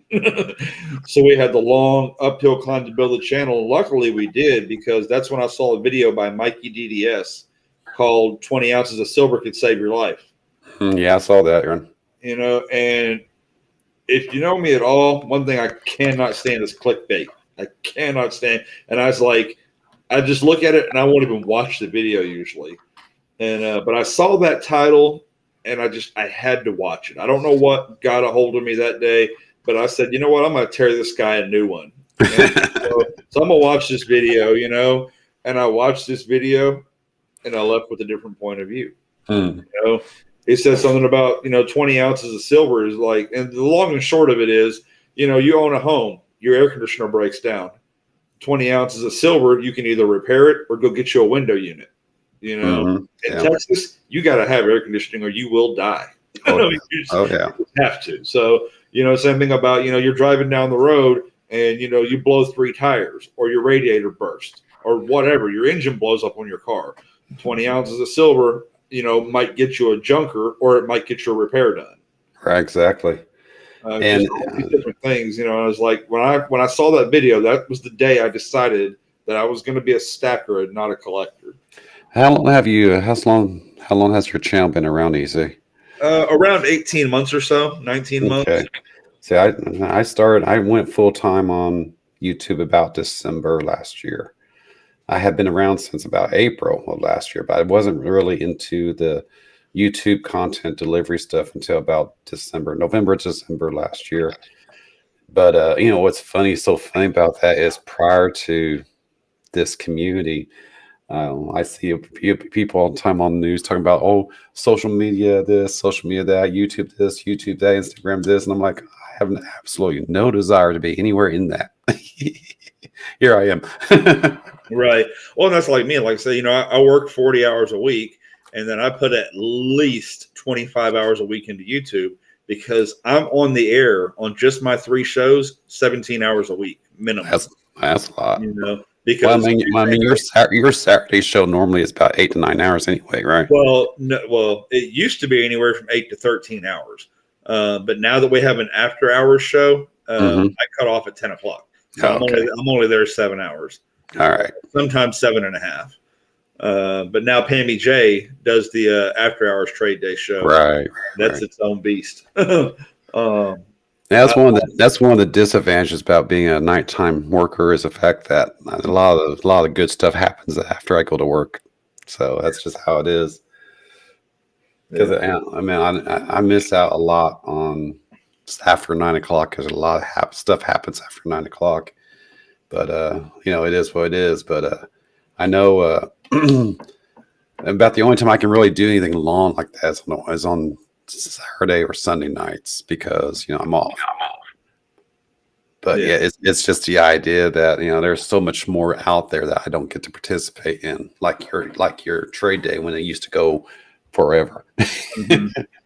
So we had the long uphill climb to build the channel. Luckily, we did, because that's when I saw a video by Mikey DDS called 20 Ounces of Silver Could Save Your Life. Yeah, I saw that, Aaron. And if you know me at all, one thing I cannot stand is clickbait. I cannot stand. And I was like, I just look at it and I won't even watch the video usually. And but I saw that title and I had to watch it. I don't know what got a hold of me that day, but I said, you know what? I'm going to tear this guy a new one. So I'm going to watch this video, and I watched this video and I left with a different point of view. It says something about, 20 ounces of silver is like, and the long and short of it is, you own a home, your air conditioner breaks down. 20 ounces of silver, you can either repair it or go get you a window unit. In Texas, you got to have air conditioning or you will die. You have to. So, same thing about, you're driving down the road and, you blow 3 tires or your radiator bursts or whatever. Your engine blows up on your car. 20 ounces of silver might get you a junker or it might get your repair done. Right, exactly. And Just all these different things. I was like, when I saw that video, that was the day I decided that I was going to be a stacker and not a collector. how long has your channel been around, Easy? Around 18 months or so, 19 months. Okay. See, I went full time on YouTube about December last year. I had been around since about April of last year, but I wasn't really into the YouTube content delivery stuff until about November, December last year. But what's so funny about that is prior to this community, I see people all the time on the news talking about, social media this, social media that, YouTube this, YouTube that, Instagram this, and I'm like, I have absolutely no desire to be anywhere in that. Here I am. Right. Well, that's like me. Like I say, I work 40 hours a week, and then I put at least 25 hours a week into YouTube because I'm on the air on just my 3 shows, 17 hours a week minimum. That's a lot. Because your Saturday show normally is about 8 to 9 hours anyway, right? Well, it used to be anywhere from 8 to 13 hours, but now that we have an after-hours show, I cut off at 10 o'clock. So I'm only there 7 hours. All right. Sometimes 7.5. But now Pammy J does the after-hours trade day show. Right. That's its own beast. That's one of the disadvantages about being a nighttime worker is the fact that a lot of good stuff happens after I go to work. So that's just how it is. Because I miss out a lot on after 9 o'clock because a lot of stuff happens after 9 o'clock. But it is what it is. But I know about the only time I can really do anything long like that is on Saturday or Sunday nights because I'm off. But it's just the idea that there's so much more out there that I don't get to participate in, like your trade day when it used to go forever.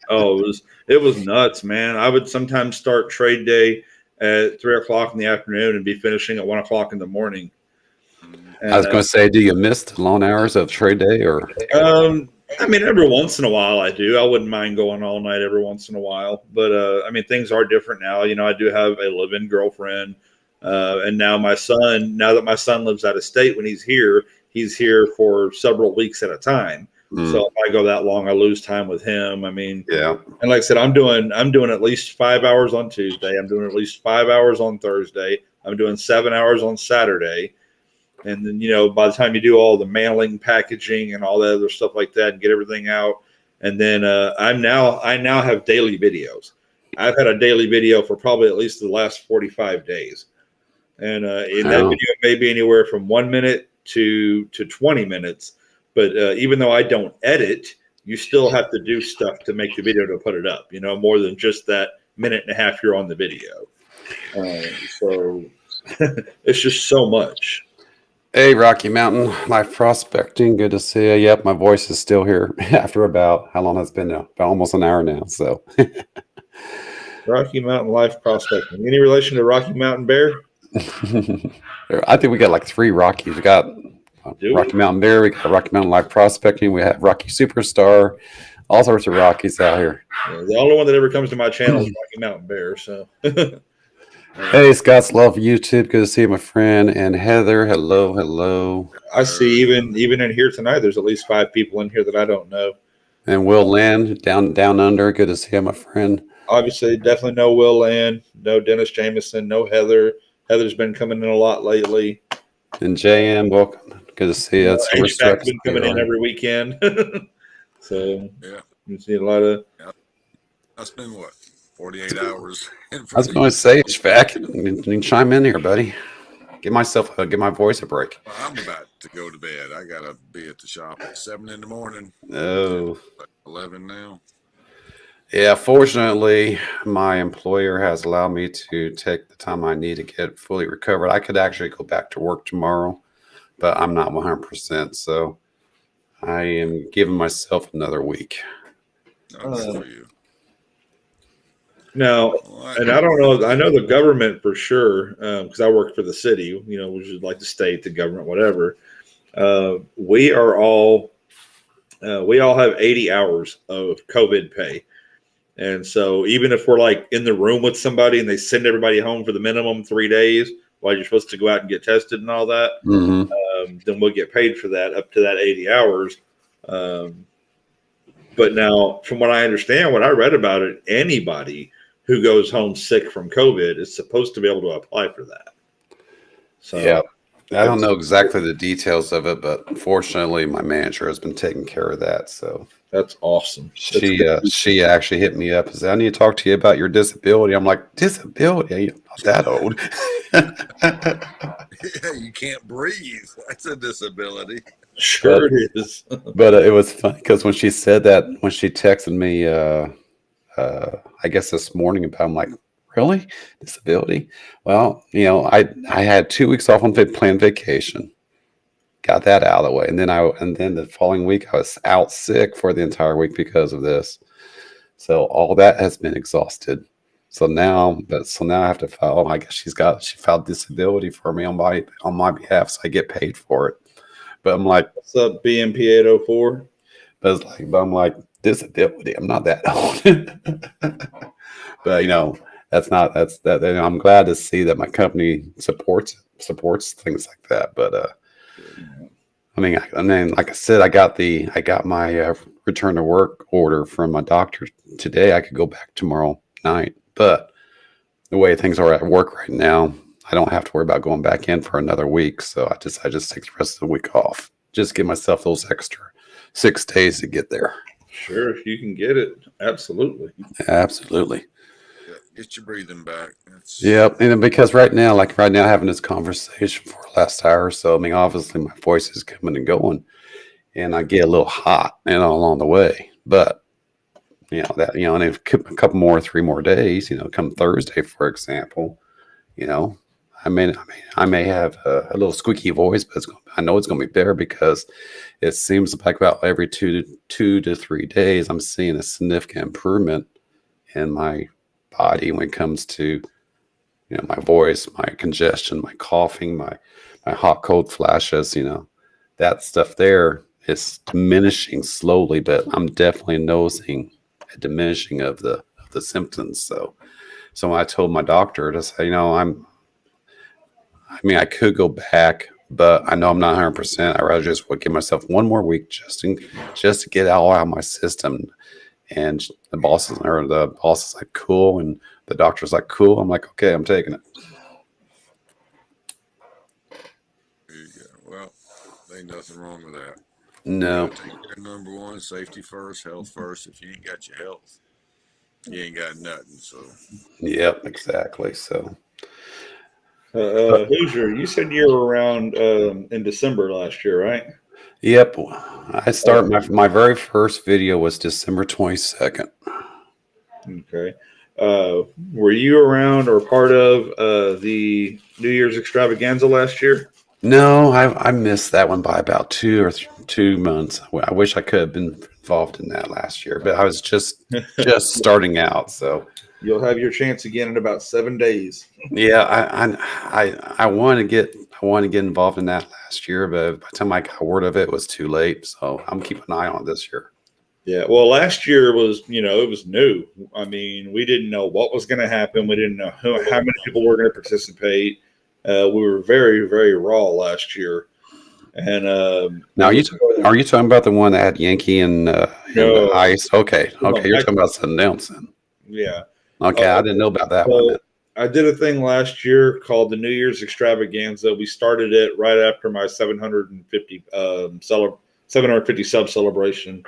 Oh, it was nuts, man. I would sometimes start trade day at 3 o'clock in the afternoon and be finishing at 1 o'clock in the morning. And, I was going to say, do you miss the long hours of trade day or? Every once in a while I do. I wouldn't mind going all night every once in a while, but things are different now. I do have a live-in girlfriend, and now that my son lives out of state, when he's here for several weeks at a time. So if I go that long, I lose time with him. Yeah. And like I said, I'm doing at least 5 hours on Tuesday. I'm doing at least 5 hours on Thursday. I'm doing 7 hours on Saturday. And then, by the time you do all the mailing, packaging, and all that other stuff like that, and get everything out, and then I now have daily videos. I've had a daily video for probably at least the last 45 days, and that video may be anywhere from 1 minute to 20 minutes. But even though I don't edit, you still have to do stuff to make the video to put it up. More than just that minute and a half you're on the video. So it's just so much. Hey, Rocky Mountain Life Prospecting. Good to see you. Yep, my voice is still here after about how long has it been now? About almost an hour now. So, Rocky Mountain Life Prospecting. Any relation to Rocky Mountain Bear? I think we got like 3 Rockies. We got Rocky Mountain Bear. We got Rocky Mountain Life Prospecting. We have Rocky Superstar. All sorts of Rockies out here. Yeah, the only one that ever comes to my channel is Rocky Mountain Bear. So. Hey, Scott's Love YouTube. Good to see you, my friend. And Heather, hello. I see even in here tonight, there's at least 5 people in here that I don't know. And Will Land down under. Good to see you, my friend. Obviously, definitely no Will Land, no Dennis Jameson, no Heather. Heather's been coming in a lot lately. And JM, welcome. Good to see you. HVAC's been coming in every weekend. So you see a lot of. That's been what? 48 hours. I was going to say, HVAC, you can chime in here, buddy. Give my voice a break. Well, I'm about to go to bed. I got to be at the shop at 7 in the morning. Oh. 11 now. Yeah, fortunately, my employer has allowed me to take the time I need to get fully recovered. I could actually go back to work tomorrow, but I'm not 100%. So I am giving myself another week. For you. Now, and I don't know, I know the government for sure, because I work for the city, which is like the state, the government, whatever. We are all we all have 80 hours of COVID pay. And so even if we're like in the room with somebody and they send everybody home for the minimum 3 days while you're supposed to go out and get tested and all that, then we'll get paid for that up to that 80 hours. But now, from what I understand, what I read about it, anybody who goes home sick from COVID is supposed to be able to apply for that. So yeah. I don't know exactly the details of it, but fortunately, my manager has been taking care of that. So that's awesome. She actually hit me up and said, "I need to talk to you about your disability." I'm like, "Disability? I'm not that old." Yeah, you can't breathe. That's a disability. Sure it is. But it was funny because when she said that, when she texted me, I guess this morning about, I'm like, really? Disability? Well, I had 2 weeks off on planned vacation, got that out of the way, and then the following week I was out sick for the entire week because of this. So all that has been exhausted. So now I have to file. Oh, I guess she filed disability for me on my behalf, so I get paid for it. But I'm like, what's up, BMP 804? But I'm like, disability. I'm not that old. But that's that. And I'm glad to see that my company supports things like that. But I mean, like I said, I got my return to work order from my doctor today. I could go back tomorrow night, but the way things are at work right now, I don't have to worry about going back in for another week. So I just take the rest of the week off. Just give myself those extra 6 days to get there. Sure, if you can get it, absolutely. Absolutely. Yeah, get your breathing back. Yep, and because right now, having this conversation for the last hour or so, I mean, obviously my voice is coming and going, and I get a little hot, along the way. But and a couple more, 3 more days, come Thursday, for example, I may have a little squeaky voice, but I know it's going to be better because it seems like about every 2 to 3 days, I'm seeing a significant improvement in my body when it comes to, my voice, my congestion, my coughing, my hot cold flashes, that stuff there is diminishing slowly, but I'm definitely noticing a diminishing of the symptoms. So when I told my doctor to say, I could go back, but I know I'm not 100%. I rather just give myself 1 more week just to get all out of my system. And the boss is like, cool, and the doctor's like, cool. I'm like, okay, I'm taking it. There you go. Well, ain't nothing wrong with that. No. Take care, number one, safety first, health first. If you ain't got your health, you ain't got nothing. So. Yep, exactly. So. Hoosier, you said you were around in December last year, right? Yep. I start my very first video was December 22nd. Okay. Were you around or part of the New Year's extravaganza last year? No, I missed that one by about 2 months. I wish I could have been involved in that last year, but I was just starting out. So you'll have your chance again in about 7 days. Yeah, I want to get involved in that last year, but by the time I got word of it, it was too late. So I'm keeping an eye on it this year. Yeah, well, last year was, it was new. I mean, we didn't know what was going to happen. We didn't know how many people were going to participate. We were very, very raw last year. And now, are you talking about the one that had Yankee and Ice? Okay, you're talking about something else then. Yeah. Okay, I didn't know about that one. Then. I did a thing last year called the New Year's Extravaganza. We started it right after my 750 sub celebration,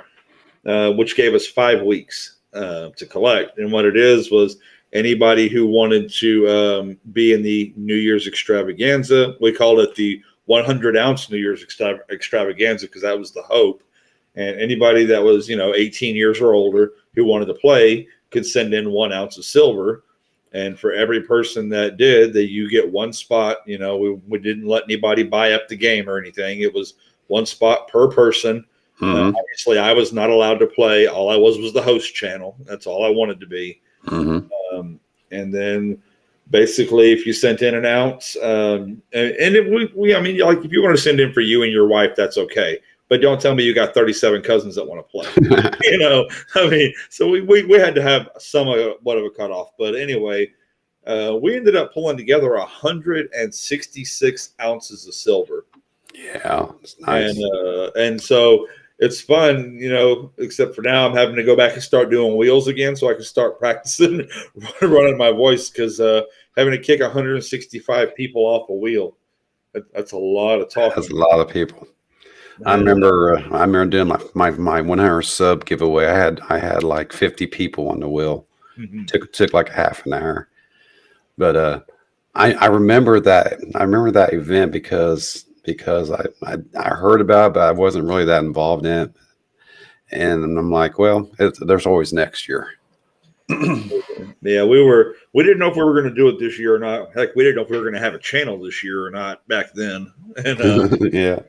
which gave us 5 weeks to collect. And what it was anybody who wanted to be in the New Year's Extravaganza, we called it the 100-ounce New Year's Extravaganza because that was the hope. And anybody that was, 18 years or older who wanted to play could send in 1 ounce of silver. And for every person that did, you get 1 spot. We didn't let anybody buy up the game or anything. It was 1 spot per person. Mm-hmm. Obviously, I was not allowed to play. All I was the host channel. That's all I wanted to be. Mm-hmm. And then basically, if you sent in an ounce, if you want to send in for you and your wife, that's okay. but don't tell me you got 37 cousins that want to play. I mean, so we had to have somewhat of a cutoff. But anyway, we ended up pulling together 166 ounces of silver. Yeah, it's nice. And so it's fun, except for now I'm having to go back and start doing wheels again so I can start practicing running my voice, because having to kick 165 people off a wheel, that's a lot of talking. That's a lot of people. I remember doing my 100 sub giveaway. I had like 50 people on the wheel. Mm-hmm. Took like a half an hour. But I remember that event because I heard about it, but I wasn't really that involved in it. And I'm like, well, there's always next year. Yeah, we didn't know if we were going to do it this year or not. Heck, we didn't know if we were going to have a channel this year or not back then. And yeah,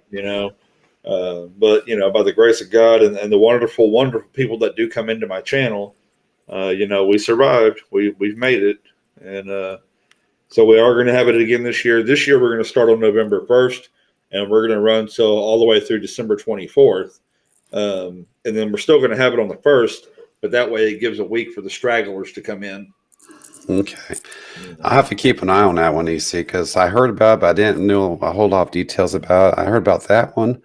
but by the grace of God and the wonderful, wonderful people that do come into my channel, we survived. We've made it, and so we are going to have it again this year. This year we're going to start on November 1st, and we're going to run all the way through December 24th, and then we're still going to have it on the 1st. But that way it gives a week for the stragglers to come in. Okay. I have to keep an eye on that one, EC, because I heard about it, but I didn't know a whole lot of details about it. I heard about that one.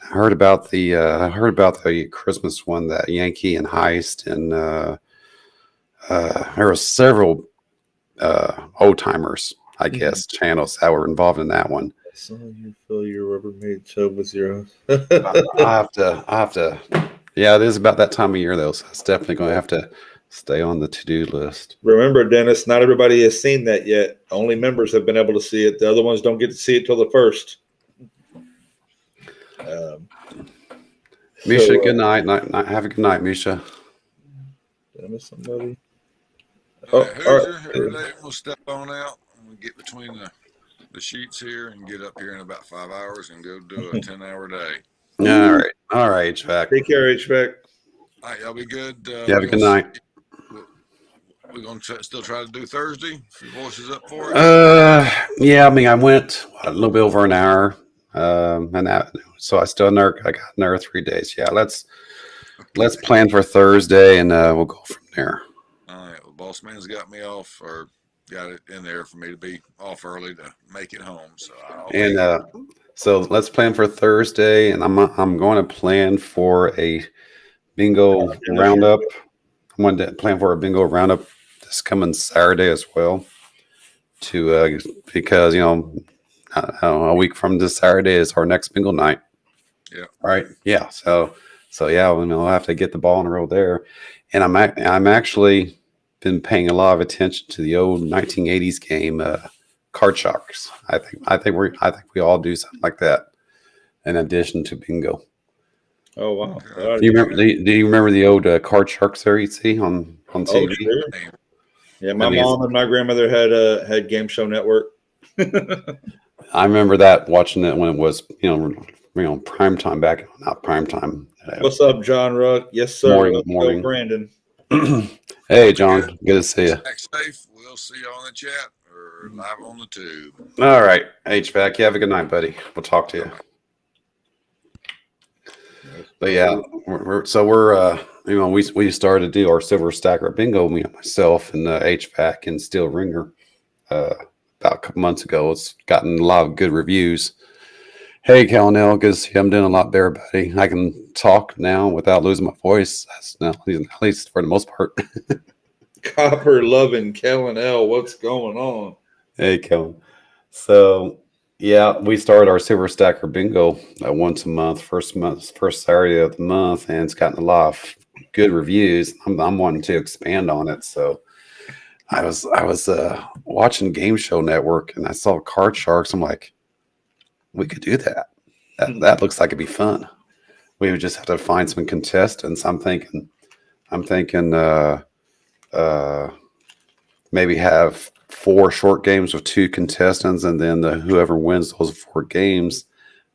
I heard about the Christmas one, that Yankee and Heist, and there were several old timers, I guess, channels that were involved in that one. I saw you fill your Rubbermaid tub with zeros. I have to. Yeah, it is about that time of year, though, so it's definitely going to have to stay on the to-do list. Remember, Dennis, not everybody has seen that yet. Only members have been able to see it. The other ones don't get to see it till the 1st. Misha, good night. Have a good night, Misha. Did I miss somebody? We'll step on out and we'll get between the sheets here and get up here in about 5 hours and go do a 10-hour day. All right, HVAC. Take care, HVAC. All right, y'all be good. Have a good night. We're going to still try to do Thursday. If your voice is up for it. Yeah. I mean, I went a little bit over an hour, so I got another 3 days. Yeah, let's plan for Thursday, and we'll go from there. All right. Well, Boss Man's got me off, or got it in there for me to be off early to make it home. So let's plan for Thursday, and I'm going to plan for a bingo roundup. I'm going to plan for a bingo roundup this coming Saturday as well, because a week from this Saturday is our next bingo night. Yeah. Right. Yeah. So yeah, we'll have to get the ball on the road there, and I'm actually been paying a lot of attention to the old 1980s game. Card Sharks. I think we all do something like that in addition to bingo. Oh wow! Do you remember the old Card Sharks there you see on TV? Sure. Yeah, my mom and my grandmother had Game Show Network. I remember that, watching it when it was prime time back, not prime time. What's up, John Ruck? Yes, sir. Morning. Brandon. Hey, John. Good to see you. Stay safe. We'll see you on the chat or live on the tube. All right, HVAC. You have a good night, buddy. We'll talk to you. But yeah, we started to do our Silver Stacker bingo. Myself and HVAC and Steel Ringer about a couple months ago. It's gotten a lot of good reviews. Hey, Calnell, good to see you. I'm doing a lot better, buddy. I can talk now without losing my voice. At least for the most part. Copper loving Kellen L. What's going on? Hey, Kellen. So yeah, we started our Silver Stacker bingo once a month, first Saturday of the month, and it's gotten a lot of good reviews. I'm wanting to expand on it. So I was watching Game Show Network and I saw Card Sharks. I'm like, we could do that. That looks like it'd be fun. We would just have to find some contestants. I'm thinking maybe have 4 short games with 2 contestants, and then whoever wins those 4 games,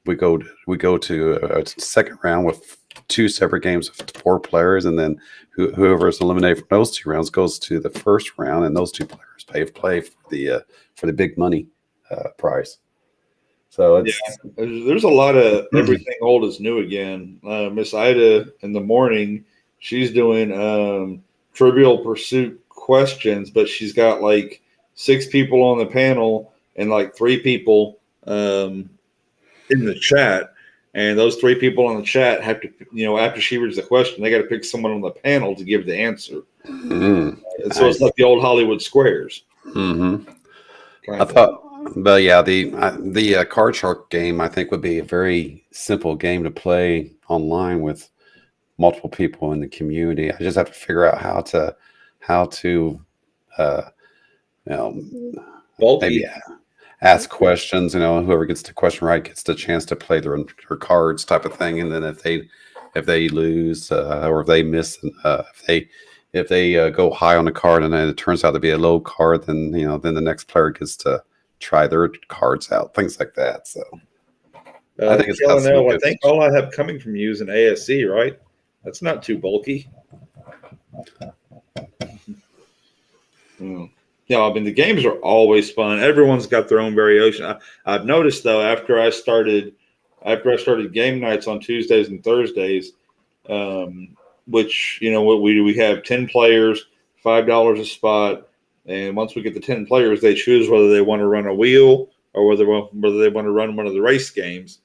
we go to a second round with 2 separate games of 4 players, and then whoever is eliminated from those 2 rounds goes to the first round, and those 2 players play for the big money prize. So Yeah, it's there's a lot of everything old is new again. Miss Ida in the morning, she's doing Trivial Pursuit questions, but she's got like 6 people on the panel and like 3 people in the chat. And those 3 people on the chat have to, after she reads the question, they got to pick someone on the panel to give the answer. mm, And so it's nice. like the old Hollywood Squares. Mm-hmm. Kind I of. thought, but yeah, the card shark game I think would be a very simple game to play online with multiple people in the community. I just have to figure out how to uh, you know maybe Bulky. ask questions. Whoever gets the question right gets the chance to play their cards type of thing. And then if they lose or if they miss if they go high on the card and then it turns out to be a low card, then the next player gets to try their cards out, things like that. So I think it's got some Kellanell, I good. think all I have coming from you is an ASC, right? That's not too bulky. Yeah, I mean the games are always fun. Everyone's got their own variation. I've noticed though, after I started game nights on Tuesdays and Thursdays, which what we do, we have 10 players, $5 a spot, and once we get the 10 players, they choose whether they want to run a wheel or whether they want to run one of the race games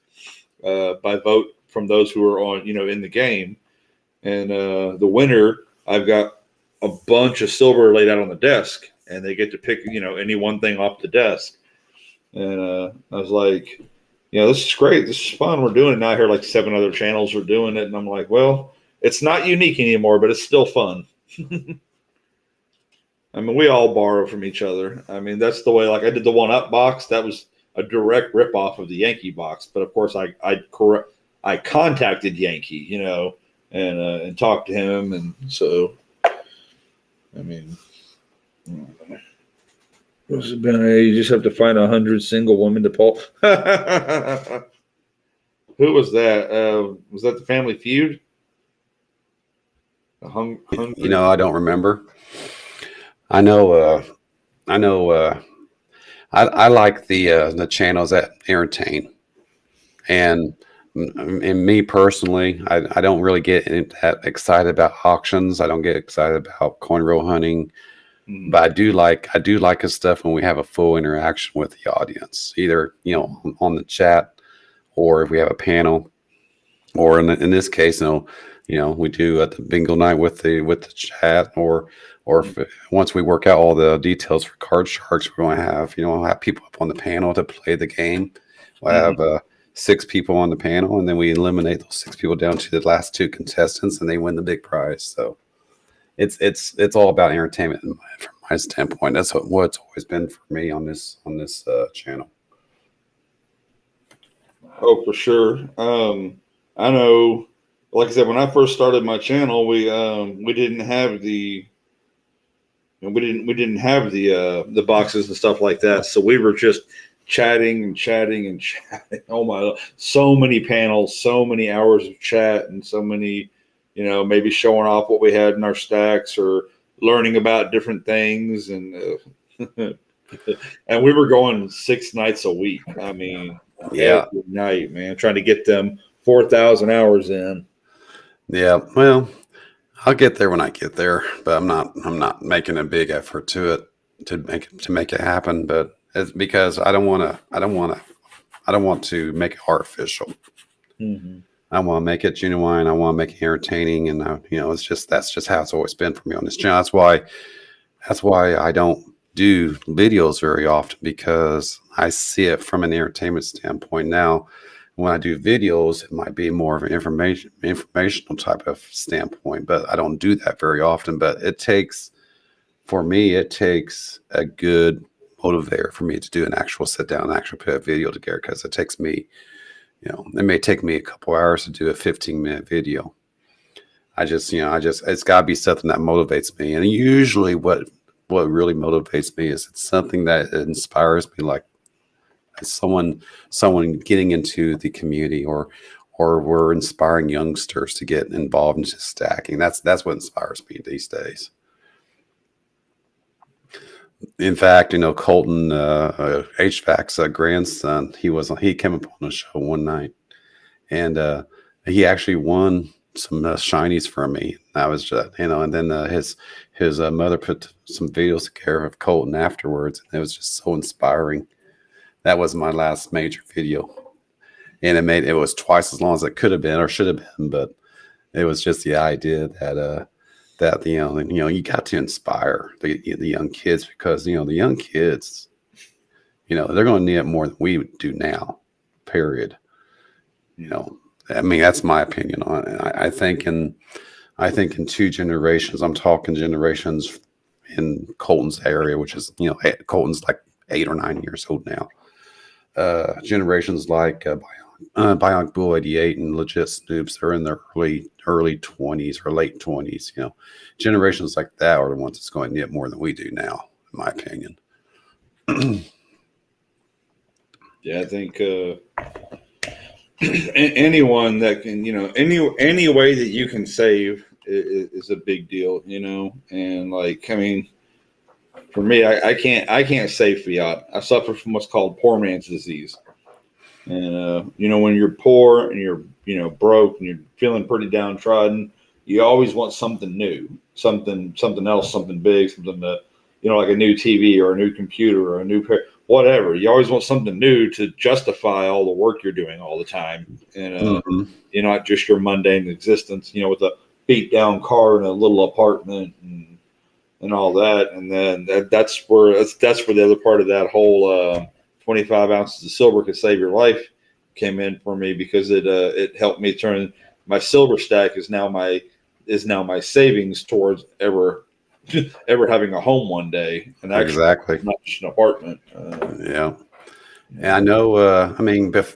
by vote from those who are on in the game. And the winner, I've got a bunch of silver laid out on the desk, and they get to pick any one thing off the desk. And I was like, this is great, this is fun, we're doing it now. I hear like 7 other channels are doing it, and I'm like, well, it's not unique anymore, but it's still fun. I mean, we all borrow from each other. I mean, that's the way. Like I did the 1-Up box, that was a direct rip off of the Yankee box, but of course I contacted Yankee, and talked to him, and so I mean, what's it been? You just have to find 100 single women to pull. Who was that? Was that the Family Feud? I don't remember. I know. I like the channels that entertain, and me personally, I don't really get that excited about auctions. I don't get excited about coin roll hunting, but I do like his stuff when we have a full interaction with the audience, either on the chat, or if we have a panel, or in this case, we do at the bingo night with the chat, or once we work out all the details for Card Sharks, we're going to have have people up on the panel to play the game. We'll have 6 people on the panel, and then we eliminate those 6 people down to the last 2 contestants, and they win the big prize. So it's all about entertainment from my standpoint. That's what's always been for me on this channel. Oh, for sure. I know. Like I said, when I first started my channel, we didn't have the the boxes and stuff like that. So we were just chatting and chatting and chatting. Oh my, so many panels, so many hours of chat, and so many, maybe showing off what we had in our stacks or learning about different things. And and we were going 6 nights a week. I mean, Yeah. every night, man, trying to get them 4,000 hours in. Yeah. Well, I'll get there when I get there, but I'm not making a big effort to make it happen. But it's because I don't want to make it artificial. Mm-hmm. I want to make it genuine. I want to make it entertaining, and that's just how it's always been for me on this channel. That's why I don't do videos very often, because I see it from an entertainment standpoint. Now, when I do videos, it might be more of an informational type of standpoint, but I don't do that very often. But for me, it takes a good motivator for me to do an actual sit down and actually put a video together, because it takes me, it may take me a couple hours to do a 15-minute video. It's got to be something that motivates me. And usually what really motivates me is it's something that inspires me, like someone getting into the community, or we're inspiring youngsters to get involved into stacking. That's what inspires me these days. In fact, Colton HVAC's grandson, he came up on the show one night, and he actually won some shinies for me. I was just, and then his mother put some videos together of Colton afterwards, and it was just so inspiring. That was my last major video, and it was twice as long as it could have been or should have been, but it was just the idea that you got to inspire the young kids, because the young kids, they're going to need it more than we do now. Period. I mean, that's my opinion on it. I think in 2 generations, I'm talking generations in Colton's area, which is Colton's like 8 or 9 years old now. Generations like Bionic Bull 88 and Legit Snoops are in their early 20s or late 20s. Generations like that are the ones that's going to need more than we do now, in my opinion. Yeah, I think anyone that can, any way that you can save is a big deal, and like, I mean, for me, I can't save fiat. I suffer from what's called poor man's disease. And, when you're poor and you're, broke and you're feeling pretty downtrodden, you always want something new, something else, something big, something that, like a new TV or a new computer or a new pair, whatever. You always want something new to justify all the work you're doing all the time. And, not just your mundane existence, with a beat down car and a little apartment and all that. And then that's where the other part of that whole, 25 ounces of silver could save your life came in for me, because it helped me turn my silver stack is now my savings towards ever having a home one day, and actually Exactly. not just an apartment. Yeah. And I know,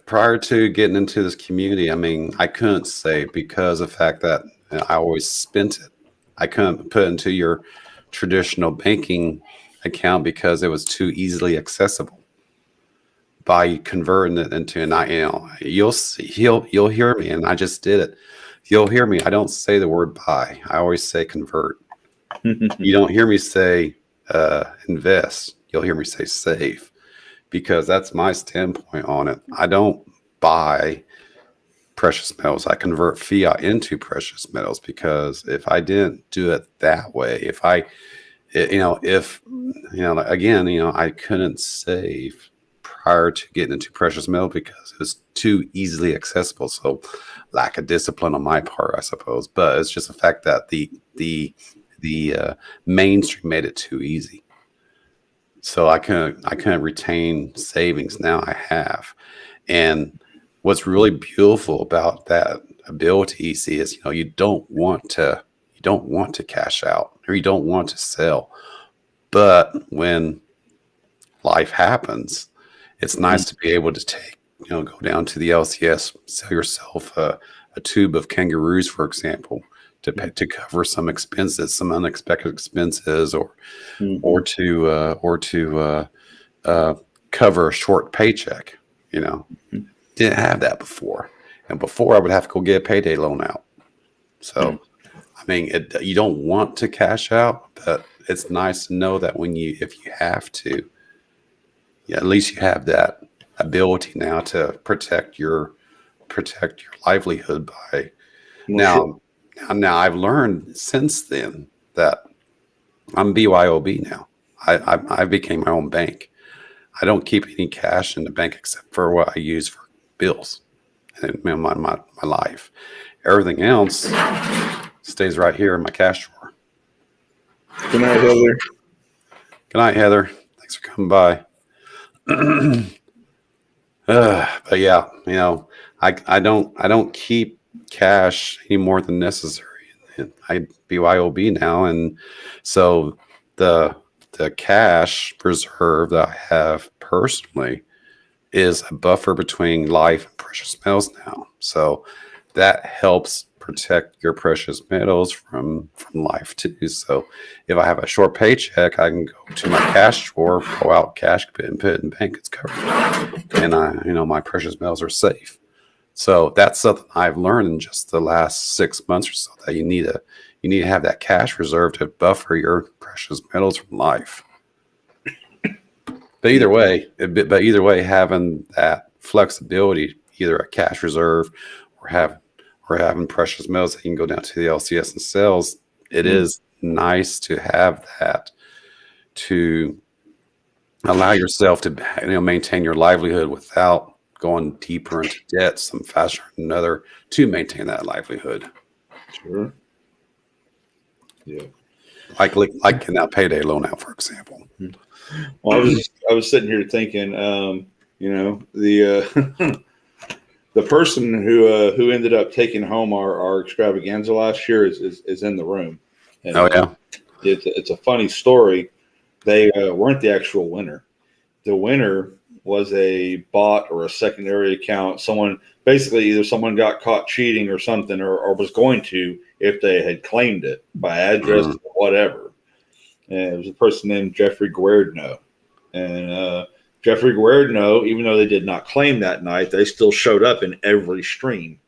prior to getting into this community, I couldn't save because of the fact that I always spent it. I couldn't put it into your traditional banking account because it was too easily accessible. By converting it into you'll hear me, and I just did it. You'll hear me. I don't say the word buy. I always say convert. You don't hear me say invest. You'll hear me say save, because that's my standpoint on it. I don't buy precious metals. I convert fiat into precious metals, because if I didn't do it that way, I couldn't save prior to getting into precious metal because it was too easily accessible. So lack of discipline on my part, I suppose. But it's just the fact that the mainstream made it too easy. So I couldn't retain savings. Now I have. And what's really beautiful about that ability, EC, is you don't want to cash out, or you don't want to sell. But when life happens, it's nice to be able to go down to the LCS, sell yourself a tube of kangaroos, for example, to cover some expenses, some unexpected expenses, or to cover a short paycheck. Didn't have that before, and before I would have to go get a payday loan out. So, you don't want to cash out, but it's nice to know that if you have to. Yeah, at least you have that ability now to protect your livelihood by now. I've learned since then that I'm BYOB now. I became my own bank. I don't keep any cash in the bank except for what I use for bills and my life. Everything else stays right here in my cash drawer. Good night, Heather. Good night, Heather. Thanks for coming by. But yeah, I don't keep cash any more than necessary. I BYOB now, and so the cash reserve that I have personally is a buffer between life and precious metals now. So that helps protect your precious metals from life too. So if I have a short paycheck, I can go to my cash drawer, pull out cash, and put it in bank. It's covered, and my precious metals are safe. So that's something I've learned in just the last 6 months or so, that you need to have that cash reserve to buffer your precious metals from life. But either way, having that flexibility, either a cash reserve or having precious metals that you can go down to the LCS and sales, it is nice to have that to allow yourself to maintain your livelihood without going deeper into debt some faster than another to maintain that livelihood. Sure. Yeah. Like getting that payday loan out, for example. Well, I was sitting here thinking, the the person who ended up taking home our extravaganza last year is in the room. And, Oh yeah. It's a funny story. They weren't the actual winner. The winner was a bot or a secondary account. Someone got caught cheating or something, or was going to if they had claimed it by address or whatever. And it was a person named Jeffrey Guerdno. And Jeffrey Guerdno, even though they did not claim that night, they still showed up in every stream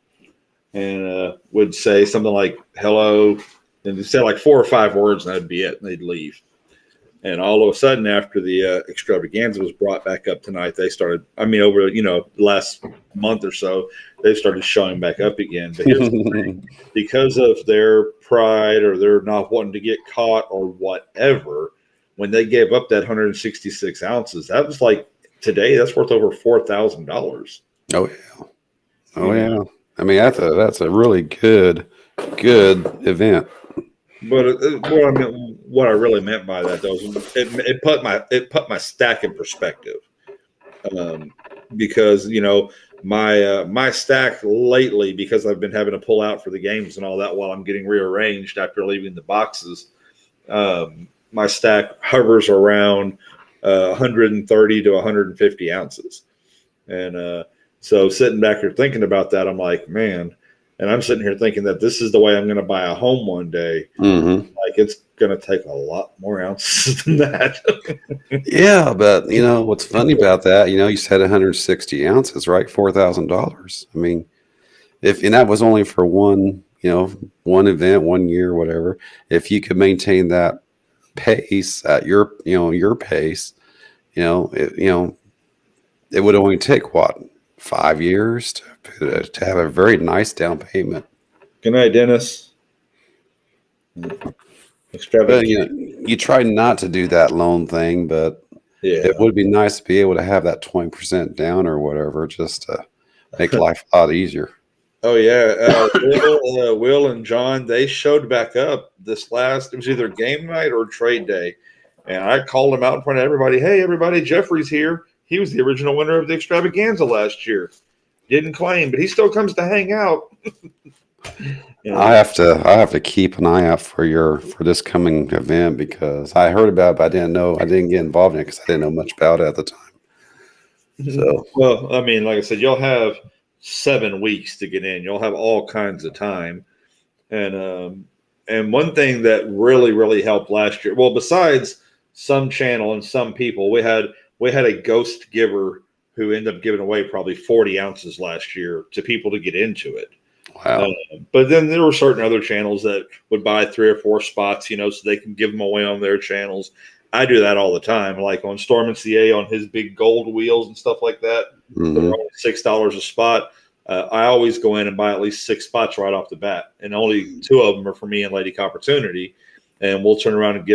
and would say something like hello, and they'd say like 4 or 5 words, and that'd be it, and they'd leave. And all of a sudden, after the extravaganza was brought back up tonight, they started, over, the last month or so, they started showing back up again. But here's the thing, because of their pride or their not wanting to get caught or whatever, when they gave up that 166 ounces, that was like today, that's worth over $4,000. Oh yeah. Oh yeah. I mean, that's a really good event. But what I really meant by that, though, is it put my stack in perspective, because my stack lately, because I've been having to pull out for the games and all that while I'm getting rearranged after leaving the boxes, my stack hovers around 130 to 150 ounces, and so sitting back here thinking about that, I'm like, man. And I'm sitting here thinking that this is the way I'm going to buy a home one day. Mm-hmm. Like, it's going to take a lot more ounces than that. Yeah, but what's funny about that? You said 160 ounces, right? $4,000. I mean, and that was only for one event, 1 year, whatever. If you could maintain that pace at your pace, it would only take what, 5 years to have a very nice down payment. Good night, Dennis. But you try not to do that loan thing, but it would be nice to be able to have that 20% down or whatever, just to make life a lot easier. Oh yeah, Will and John, they showed back up it was either game night or trade day, and I called them out in front of everybody. Hey, everybody, Jeffrey's here. He was the original winner of the extravaganza last year. Didn't claim, but he still comes to hang out. I have to keep an eye out for this coming event, because I heard about it, but I didn't get involved in it because I didn't know much about it at the time. So, well, I mean, like I said, you'll have 7 weeks to get in. You'll have all kinds of time, and one thing that really, really helped last year, well, besides some channel and some people, we had a ghost giver who ended up giving away probably 40 ounces last year to people to get into it. wow. But then there were certain other channels that would buy 3 or 4 spots, so they can give them away on their channels. I do that all the time, like on Storm and CA on his big gold wheels and stuff like that. Mm-hmm. They're only $6 a spot. I always go in and buy at least 6 spots right off the bat, and only 2 of them are for me and Lady Opportunity. And we'll turn around and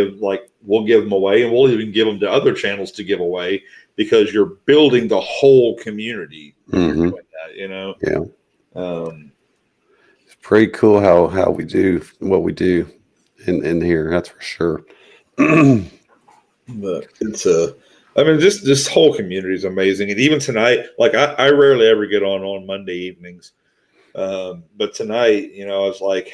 we'll give them away, and we'll even give them to other channels to give away, because you're building the whole community. Mm-hmm. Doing that, Yeah. It's pretty cool how we do what we do in here. That's for sure. But it's just this whole community is amazing. And even tonight, like I rarely ever get on Monday evenings. But tonight, I was like,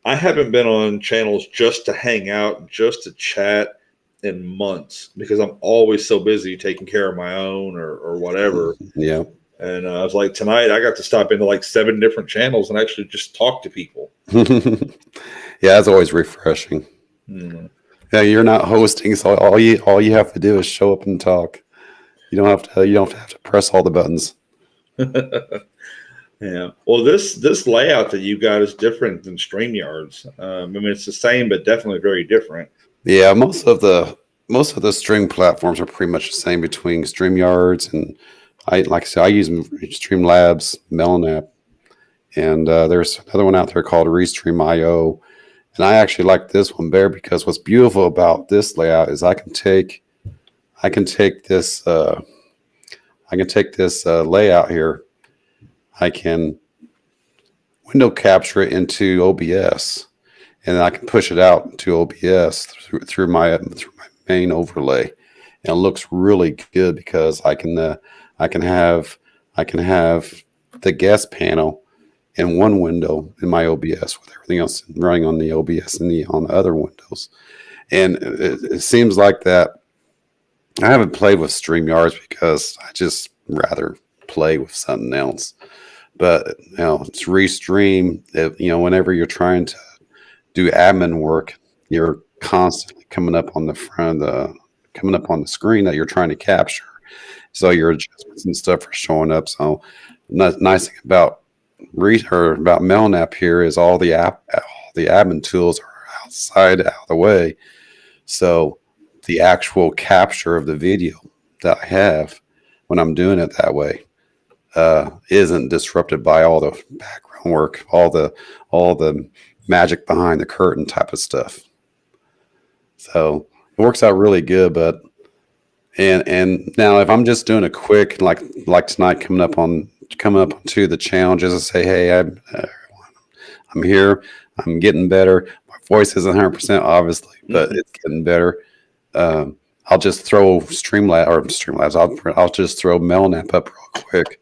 I haven't been on channels just to hang out, just to chat in months, because I'm always so busy taking care of my own or whatever. Yeah. And I was like, tonight I got to stop into like 7 different channels and actually just talk to people. Yeah, it's always refreshing. Mm-hmm. Yeah, you're not hosting, so all you have to do is show up and talk. You don't have to press all the buttons. Yeah. Well, this layout that you got is different than StreamYard's. I mean, it's the same, but definitely very different. Yeah, most of the most of the stream platforms are pretty much the same between StreamYards and like I said, I use Streamlabs, Melon and there's another one out there called Restream.io. And I actually like this one better because what's beautiful about this layout is I can take this layout here. I can window capture it into OBS, and then I can push it out to OBS through my main overlay, and it looks really good because I can have the guest panel in one window in my OBS with everything else running on the OBS and on the other windows. And it seems like that. I haven't played with StreamYards because I just rather play with something else. But it's Restream. Whenever you're trying to do admin work, you're constantly coming up on the screen that you're trying to capture. So your adjustments and stuff are showing up. So nice thing about Melon app here is all the admin tools are out of the way. So the actual capture of the video that I have when I'm doing it that way isn't disrupted by all the background work, all the magic behind the curtain type of stuff. So it works out really good. But and now if I'm just doing a quick like tonight coming up to the challenges and say, hey, I'm here, I'm getting better. My voice isn't 100% obviously, but it's getting better. I'll just throw Streamlabs. I'll just throw Melon app up real quick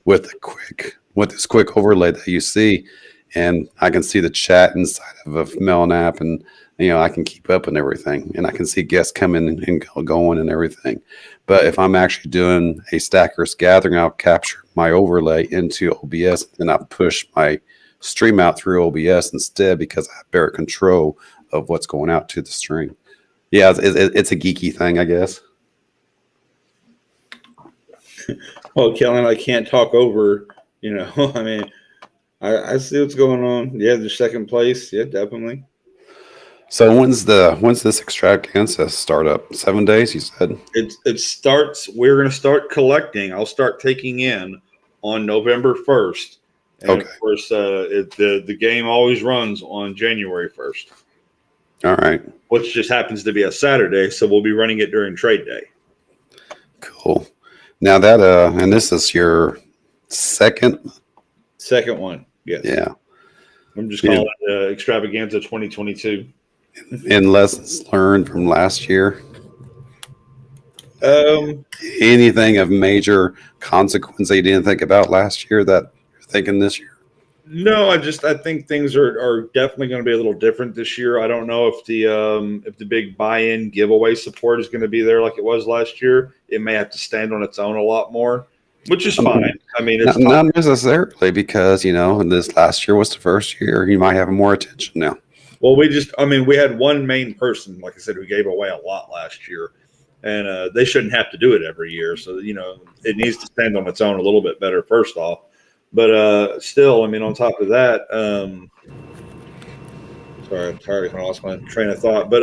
with this quick overlay that you see, and I can see the chat inside of a Melon app, and I can keep up and everything, and I can see guests coming and going and everything. But if I'm actually doing a Stackers Gathering, I'll capture my overlay into OBS, and I push my stream out through OBS instead because I have better control of what's going out to the stream. Yeah, it's a geeky thing, I guess. Well, Kellen, I can't talk over, I mean, I see what's going on. Yeah, the second place. Yeah, definitely. So when's this extravaganza start up? 7 days, you said? It starts, we're going to start collecting. I'll start taking in on November 1st. And okay. Of course, the game always runs on January 1st. All right. Which just happens to be a Saturday, so we'll be running it during trade day. Cool. Now that and this is your second one, yes. Yeah. I'm just calling it Extravaganza 2022. And lessons learned from last year. Anything of major consequence that you didn't think about last year that you're thinking this year? No, I think things are definitely going to be a little different this year. I don't know if the big buy-in giveaway support is going to be there like it was last year. It may have to stand on its own a lot more, which is fine. I mean, it's not necessarily because this last year was the first year. You might have more attention now. Well, we had one main person, like I said, who gave away a lot last year, and they shouldn't have to do it every year. So it needs to stand on its own a little bit better. First off. But still, on top of that, sorry, I'm tired. I lost my train of thought. But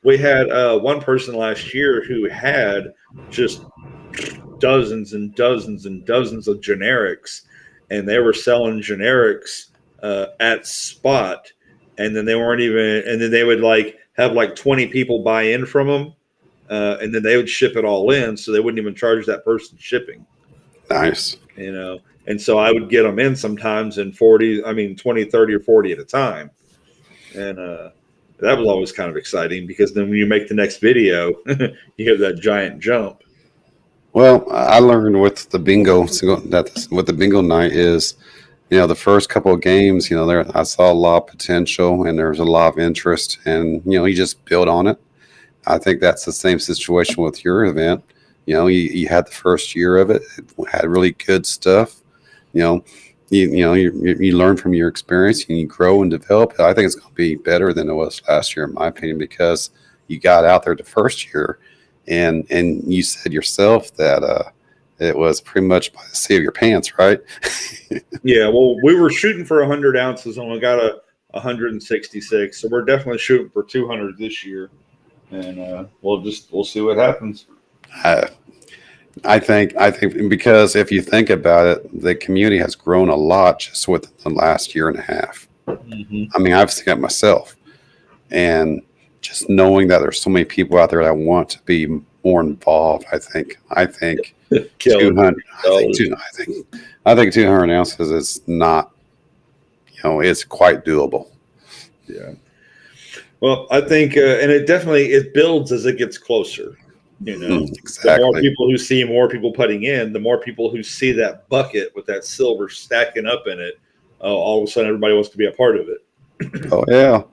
we had one person last year who had just dozens and dozens and dozens of generics, and they were selling generics at spot, and then they weren't even, and then they would have 20 people buy in from them, and then they would ship it all in, so they wouldn't even charge that person shipping. Nice. And so I would get them in sometimes in 20, 30 or 40 at a time. And that was always kind of exciting because then when you make the next video, you have that giant jump. Well, I learned with the bingo night is, the first couple of games, I saw a lot of potential and there was a lot of interest, and, you just build on it. I think that's the same situation with your event. You had the first year of it. It had really good stuff. You learn from your experience and you grow and develop. I think it's going to be better than it was last year, in my opinion, because you got out there the first year, and you said yourself that it was pretty much by the seat of your pants, right? Yeah. Well, we were shooting for 100 ounces and we got 166, so we're definitely shooting for 200 this year. and we'll see what happens. I think because if you think about it, the community has grown a lot just within the last year and a half. Mm-hmm. I mean, I've seen it myself, and just knowing that there's so many people out there that want to be more involved, I think 200. I think 200 ounces is not, it's quite doable. Yeah. Well, I think, and it builds as it gets closer. Exactly. The more people who see more people putting in, the more people who see that bucket with that silver stacking up in it, all of a sudden everybody wants to be a part of it. Oh yeah.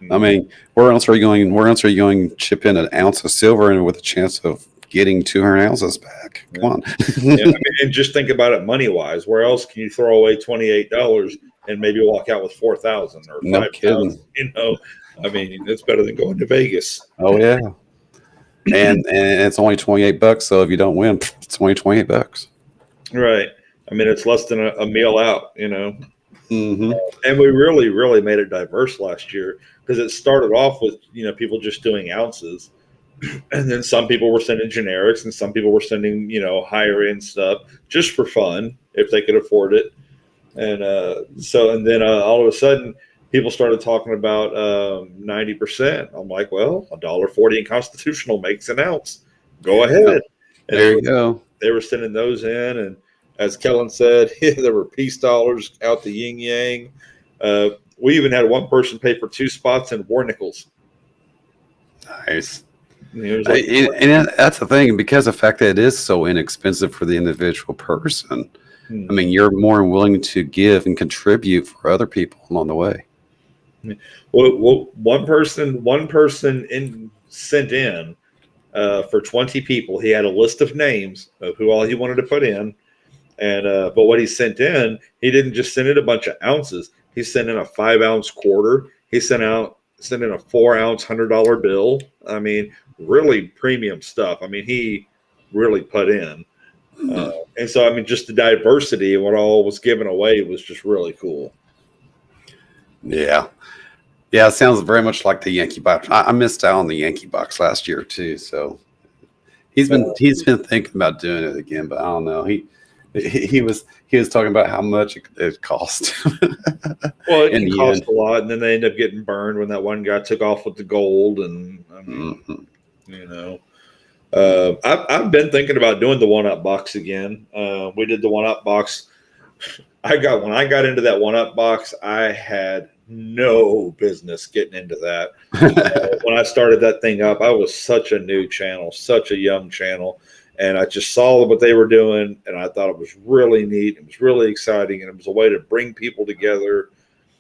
I mean, where else are you going to chip in an ounce of silver and with a chance of getting 200 ounces back? Come on. And just think about it money wise. Where else can you throw away $28 and maybe walk out with 4,000 or 5,000? I mean, it's better than going to Vegas. Oh yeah. And it's only $28. So if you don't win, it's only $28. Right. I mean, it's less than a meal out, Mm-hmm. And we really, really made it diverse last year because it started off with, people just doing ounces. And then some people were sending generics and some people were sending, higher end stuff just for fun if they could afford it. And then all of a sudden, people started talking about 90%. I'm like, well, $1.40 in constitutional makes an ounce. Go ahead. And there you go. They were sending those in, and as Kellen said, there were peace dollars out the yin yang. We even had one person pay for 2 spots in war nickels. Nice. And that's the thing, because of the fact that it is so inexpensive for the individual person. I mean, you're more willing to give and contribute for other people along the way. Well, one person sent in for 20 people. He had a list of names of who all he wanted to put in, and but what he sent in, he didn't just send in a bunch of ounces. He sent in a 5-ounce quarter. He sent in a 4-ounce $100 bill. I mean, really premium stuff. I mean, he really put in, and so I mean, just the diversity of what all was given away was just really cool. Yeah. Yeah, it sounds very much like the Yankee box. I missed out on the Yankee box last year too, so he's been thinking about doing it again, but I don't know. He was talking about how much it cost. Well, it cost a lot, and then they ended up getting burned when that one guy took off with the gold, and I mean, I've been thinking about doing the 1-Up box again. We did the 1-Up box. When I got into that 1-Up box, I had no business getting into that. When I started that thing up, I was such a new channel, such a young channel, and I just saw what they were doing, and I thought it was really neat. It was really exciting, and it was a way to bring people together.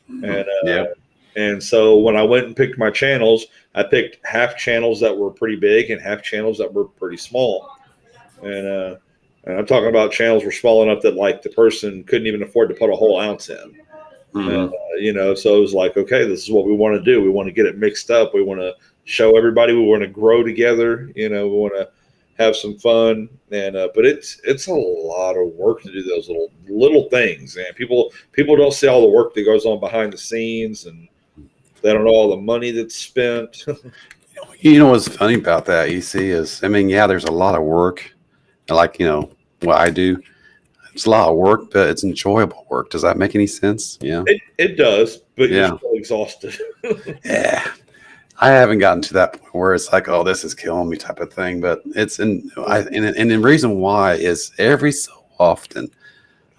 And so when I went and picked my channels, I picked half channels that were pretty big and half channels that were pretty small. And I'm talking about channels were small enough that like the person couldn't even afford to put a whole ounce in. And, so it was like, okay, this is what we want to do. We want to get it mixed up. We want to show everybody. We want to grow together. We want to have some fun. And but it's a lot of work to do those little things. And people don't see all the work that goes on behind the scenes, and they don't know all the money that's spent. What's funny about that, EC, is, I mean, yeah, there's a lot of work. Like, what I do. It's a lot of work, but it's enjoyable work. Does that make any sense? Yeah, it does, but you're still exhausted. Yeah, I haven't gotten to that point where it's like, oh, this is killing me type of thing. But and the reason why is every so often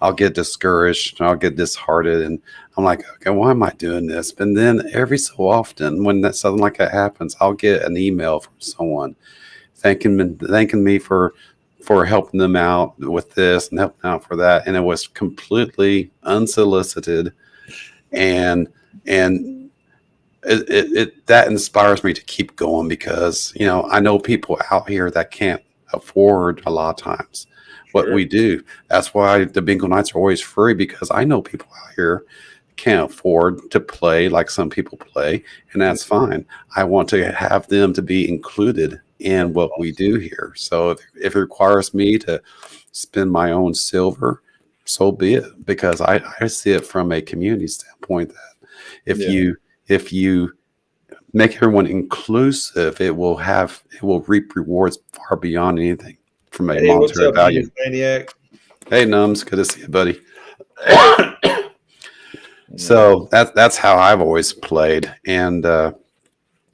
I'll get discouraged and I'll get disheartened, and I'm like, okay, why am I doing this? But then every so often, when something like that happens, I'll get an email from someone thanking me for helping them out with this and helping out for that, and it was completely unsolicited, and it that inspires me to keep going, because I know people out here that can't afford a lot of times what we do. That's why the bingo nights are always free, because I know people out here can't afford to play like some people play, and that's fine. I want to have them to be included in what we do here. So if it requires me to spend my own silver, so be it, because I see it from a community standpoint that if you make everyone inclusive, it will reap rewards far beyond anything from a Hey, what's monetary up, value. Maniac? Hey, Nums, good to see you, buddy. Yeah. So that's how I've always played, and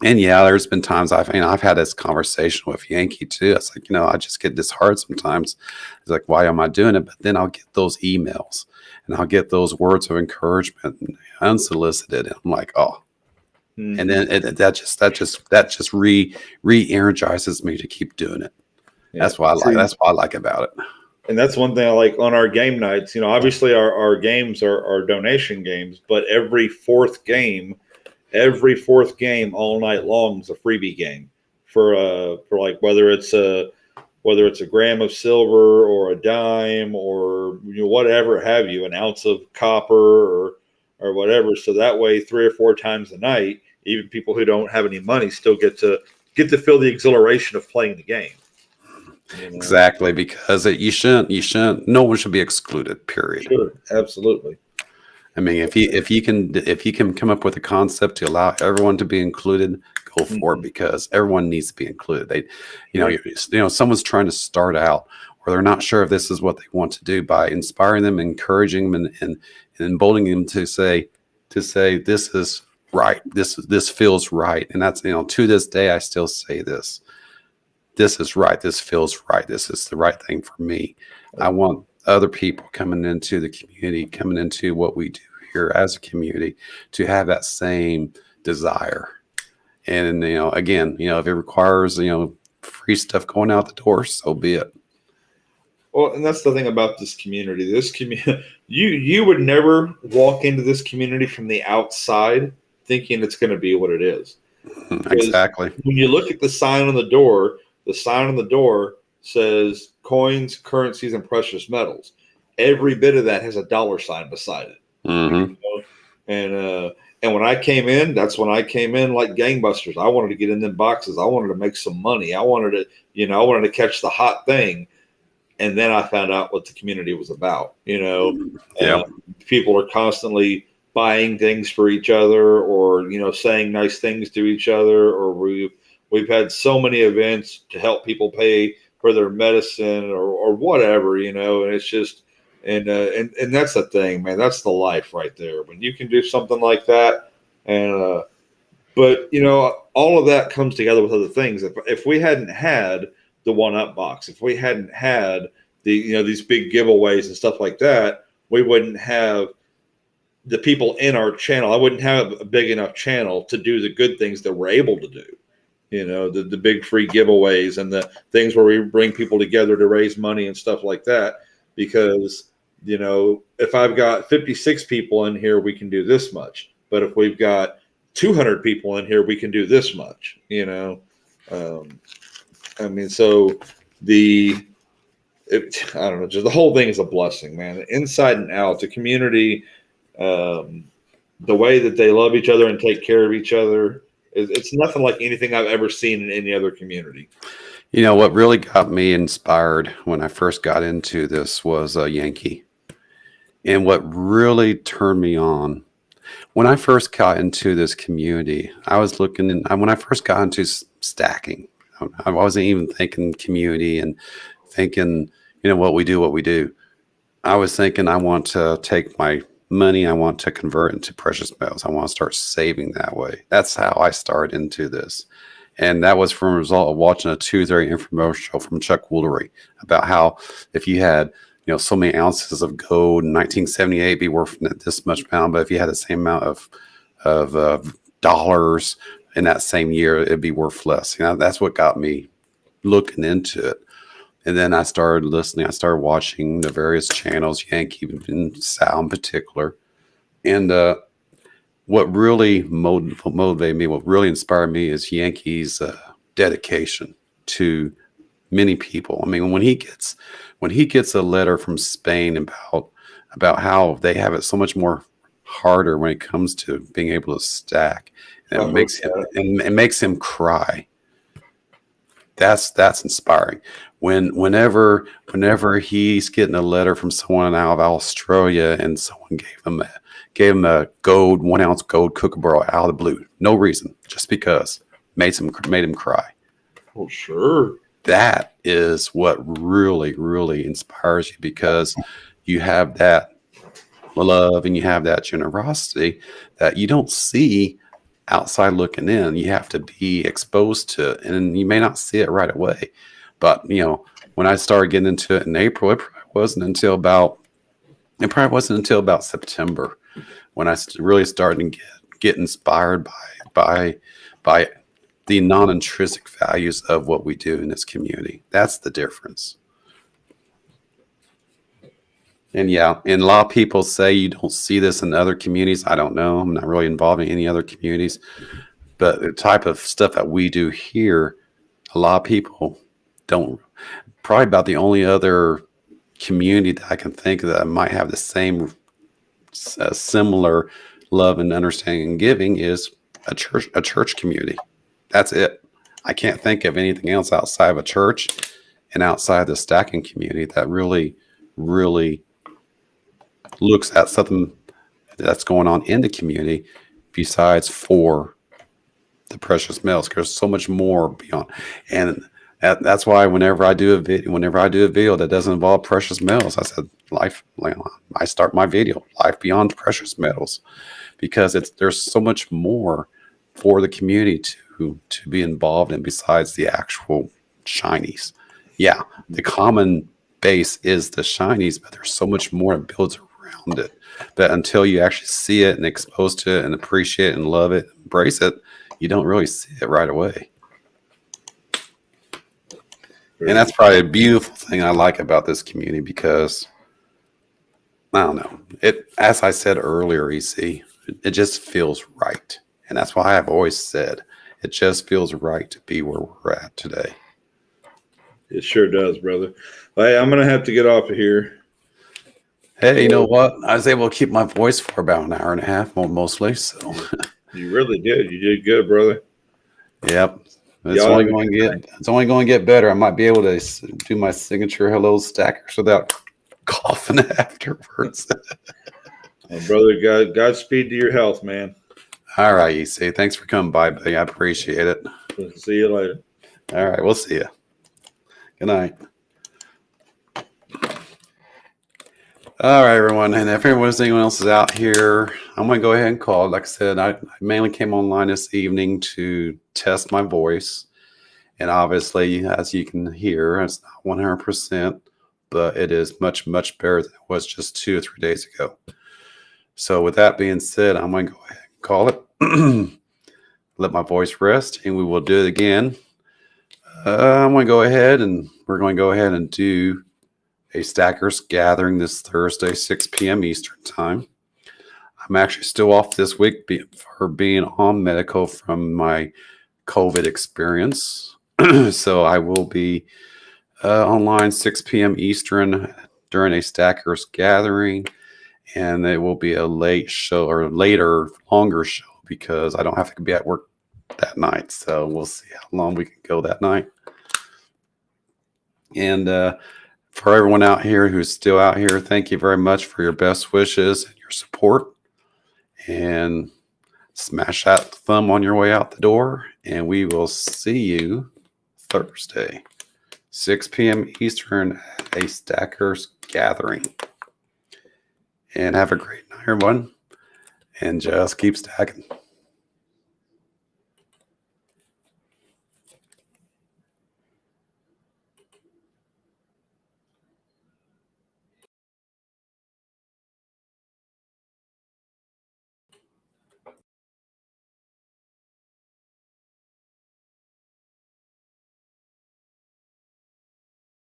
yeah, there's been times I've had this conversation with Yankee too. It's like, I just get disheartened sometimes. It's like, why am I doing it? But then I'll get those emails and I'll get those words of encouragement unsolicited, and I'm like, oh. Mhm. And then that just re-energizes me to keep doing it. Yeah. That's what I like. See, That's what I like about it. and that's one thing I like on our game nights. Obviously our games are donation games, but every fourth game all night long is a freebie game for like whether it's a gram of silver or a dime or whatever have you, an ounce of copper or whatever. So that way, 3 or 4 times a night, even people who don't have any money still get to feel the exhilaration of playing the game. Exactly, because you shouldn't. No one should be excluded. Period. Sure, absolutely. I mean, if you can come up with a concept to allow everyone to be included, go for it, because everyone needs to be included. Someone's trying to start out, or they're not sure if this is what they want to do. By inspiring them, encouraging them, and emboldening them to say this is right. This feels right, and that's to this day I still say this. This is right. This feels right. This is the right thing for me. I want other people coming into the community, coming into what we do here as a community, to have that same desire. And again, if it requires free stuff going out the door, so be it. Well, and that's the thing about this community. This community, you would never walk into this community from the outside thinking it's going to be what it is. Exactly. When you look at the sign on the door says coins, currencies, and precious metals. Every bit of that has a dollar sign beside it. Mm-hmm. And when I came in, that's when I came in like gangbusters. I wanted to get in them boxes. I wanted to make some money. I wanted to catch the hot thing. And then I found out what the community was about. Yeah. People are constantly buying things for each other, or saying nice things to each other, or we've had so many events to help people pay for their medicine or whatever, and it's just, and that's the thing, man. That's the life right there. When you can do something like that, but all of that comes together with other things. If we hadn't had the 1UP box, if we hadn't had these big giveaways and stuff like that, we wouldn't have the people in our channel. I wouldn't have a big enough channel to do the good things that we're able to do. The big free giveaways and the things where we bring people together to raise money and stuff like that. Because, if I've got 56 people in here, we can do this much. But if we've got 200 people in here, we can do this much, so I don't know, just the whole thing is a blessing, man. Inside and out, the community, the way that they love each other and take care of each other, it's nothing like anything I've ever seen in any other community. What really got me inspired when I first got into this was Yankee. And what really turned me on, when I first got into this community, I was looking, and when I first got into stacking, I wasn't even thinking community and thinking, what we do. I was thinking, I want to take my money, I want to convert into precious metals. I want to start saving that way. That's how I started into this. And that was from a result of watching a Tuesday infomercial from Chuck Woolery about how if you had, so many ounces of gold in 1978, it'd be worth this much amount. But if you had the same amount of dollars in that same year, it'd be worth less. That's what got me looking into it. And then I started listening. I started watching the various channels, Yankee and Sal in particular. And what really motivated me, what really inspired me, is Yankee's dedication to many people. I mean, when he gets a letter from Spain about how they have it so much more harder when it comes to being able to stack, and it makes him cry. That's inspiring. whenever he's getting a letter from someone out of Australia and someone gave him a 1 ounce gold kookaburra out of the blue, no reason, just because made him cry. Oh, sure. That is what really, really inspires you, because you have that love and you have that generosity that you don't see outside looking in. You have to be exposed to it, and you may not see it right away. But, when I started getting into it in April, it probably wasn't until about September when I really started to get inspired by the non-intrinsic values of what we do in this community. That's the difference. And a lot of people say you don't see this in other communities. I don't know. I'm not really involved in any other communities. But the type of stuff that we do here, a lot of people don't. Probably about the only other community that I can think of that might have the same similar love and understanding and giving is a church community. That's it. I can't think of anything else outside of a church and outside the stacking community that really, really looks at something that's going on in the community besides for the precious metals. There's so much more beyond, and that's why whenever I do a video that doesn't involve precious metals, I said I start my video life beyond precious metals, because there's so much more for the community to be involved in besides the actual shinies. Yeah, the common base is the shinies, but there's so much more that builds around it. But until you actually see it and exposed to it and appreciate it and love it, embrace it, you don't really see it right away. And that's probably a beautiful thing I like about this community, because I don't know, as I said earlier, EC, it just feels right. And that's why I've always said it just feels right to be where we're at today. It sure does, brother. Hey, I'm going to have to get off of here. Hey, you know what? I was able to keep my voice for about an hour and a half, mostly. So you really did. You did good, brother. Yep. It's only going to get better. I might be able to do my signature hello stackers without coughing afterwards. Well, brother, Godspeed to your health, man. All right, EC. Thanks for coming by, buddy. I appreciate it. We'll see you later. All right, we'll see you. Good night. All right, everyone. And if anyone else is out here, I'm going to go ahead and call. Like I said, I mainly came online this evening to test my voice. And obviously, as you can hear, it's not 100%, but it is much, much better than it was just 2 or 3 days ago. So with that being said, I'm going to go ahead and call it. Let my voice rest, and we will do it again. I'm going to go ahead, and we're going to go ahead and do a Stackers Gathering this Thursday, 6 p.m. Eastern Time. I'm actually still off this week for being on medical from my COVID experience. So I will be online 6 p.m. Eastern during a Stackers Gathering. And it will be a late show or later, longer show, because I don't have to be at work that night. So we'll see how long we can go that night. And for everyone out here who's still out here, thank you very much for your best wishes and your support. And smash that thumb on your way out the door. And we will see you Thursday, 6 p.m. Eastern at a Stackers Gathering. And have a great night, everyone. And just keep stacking.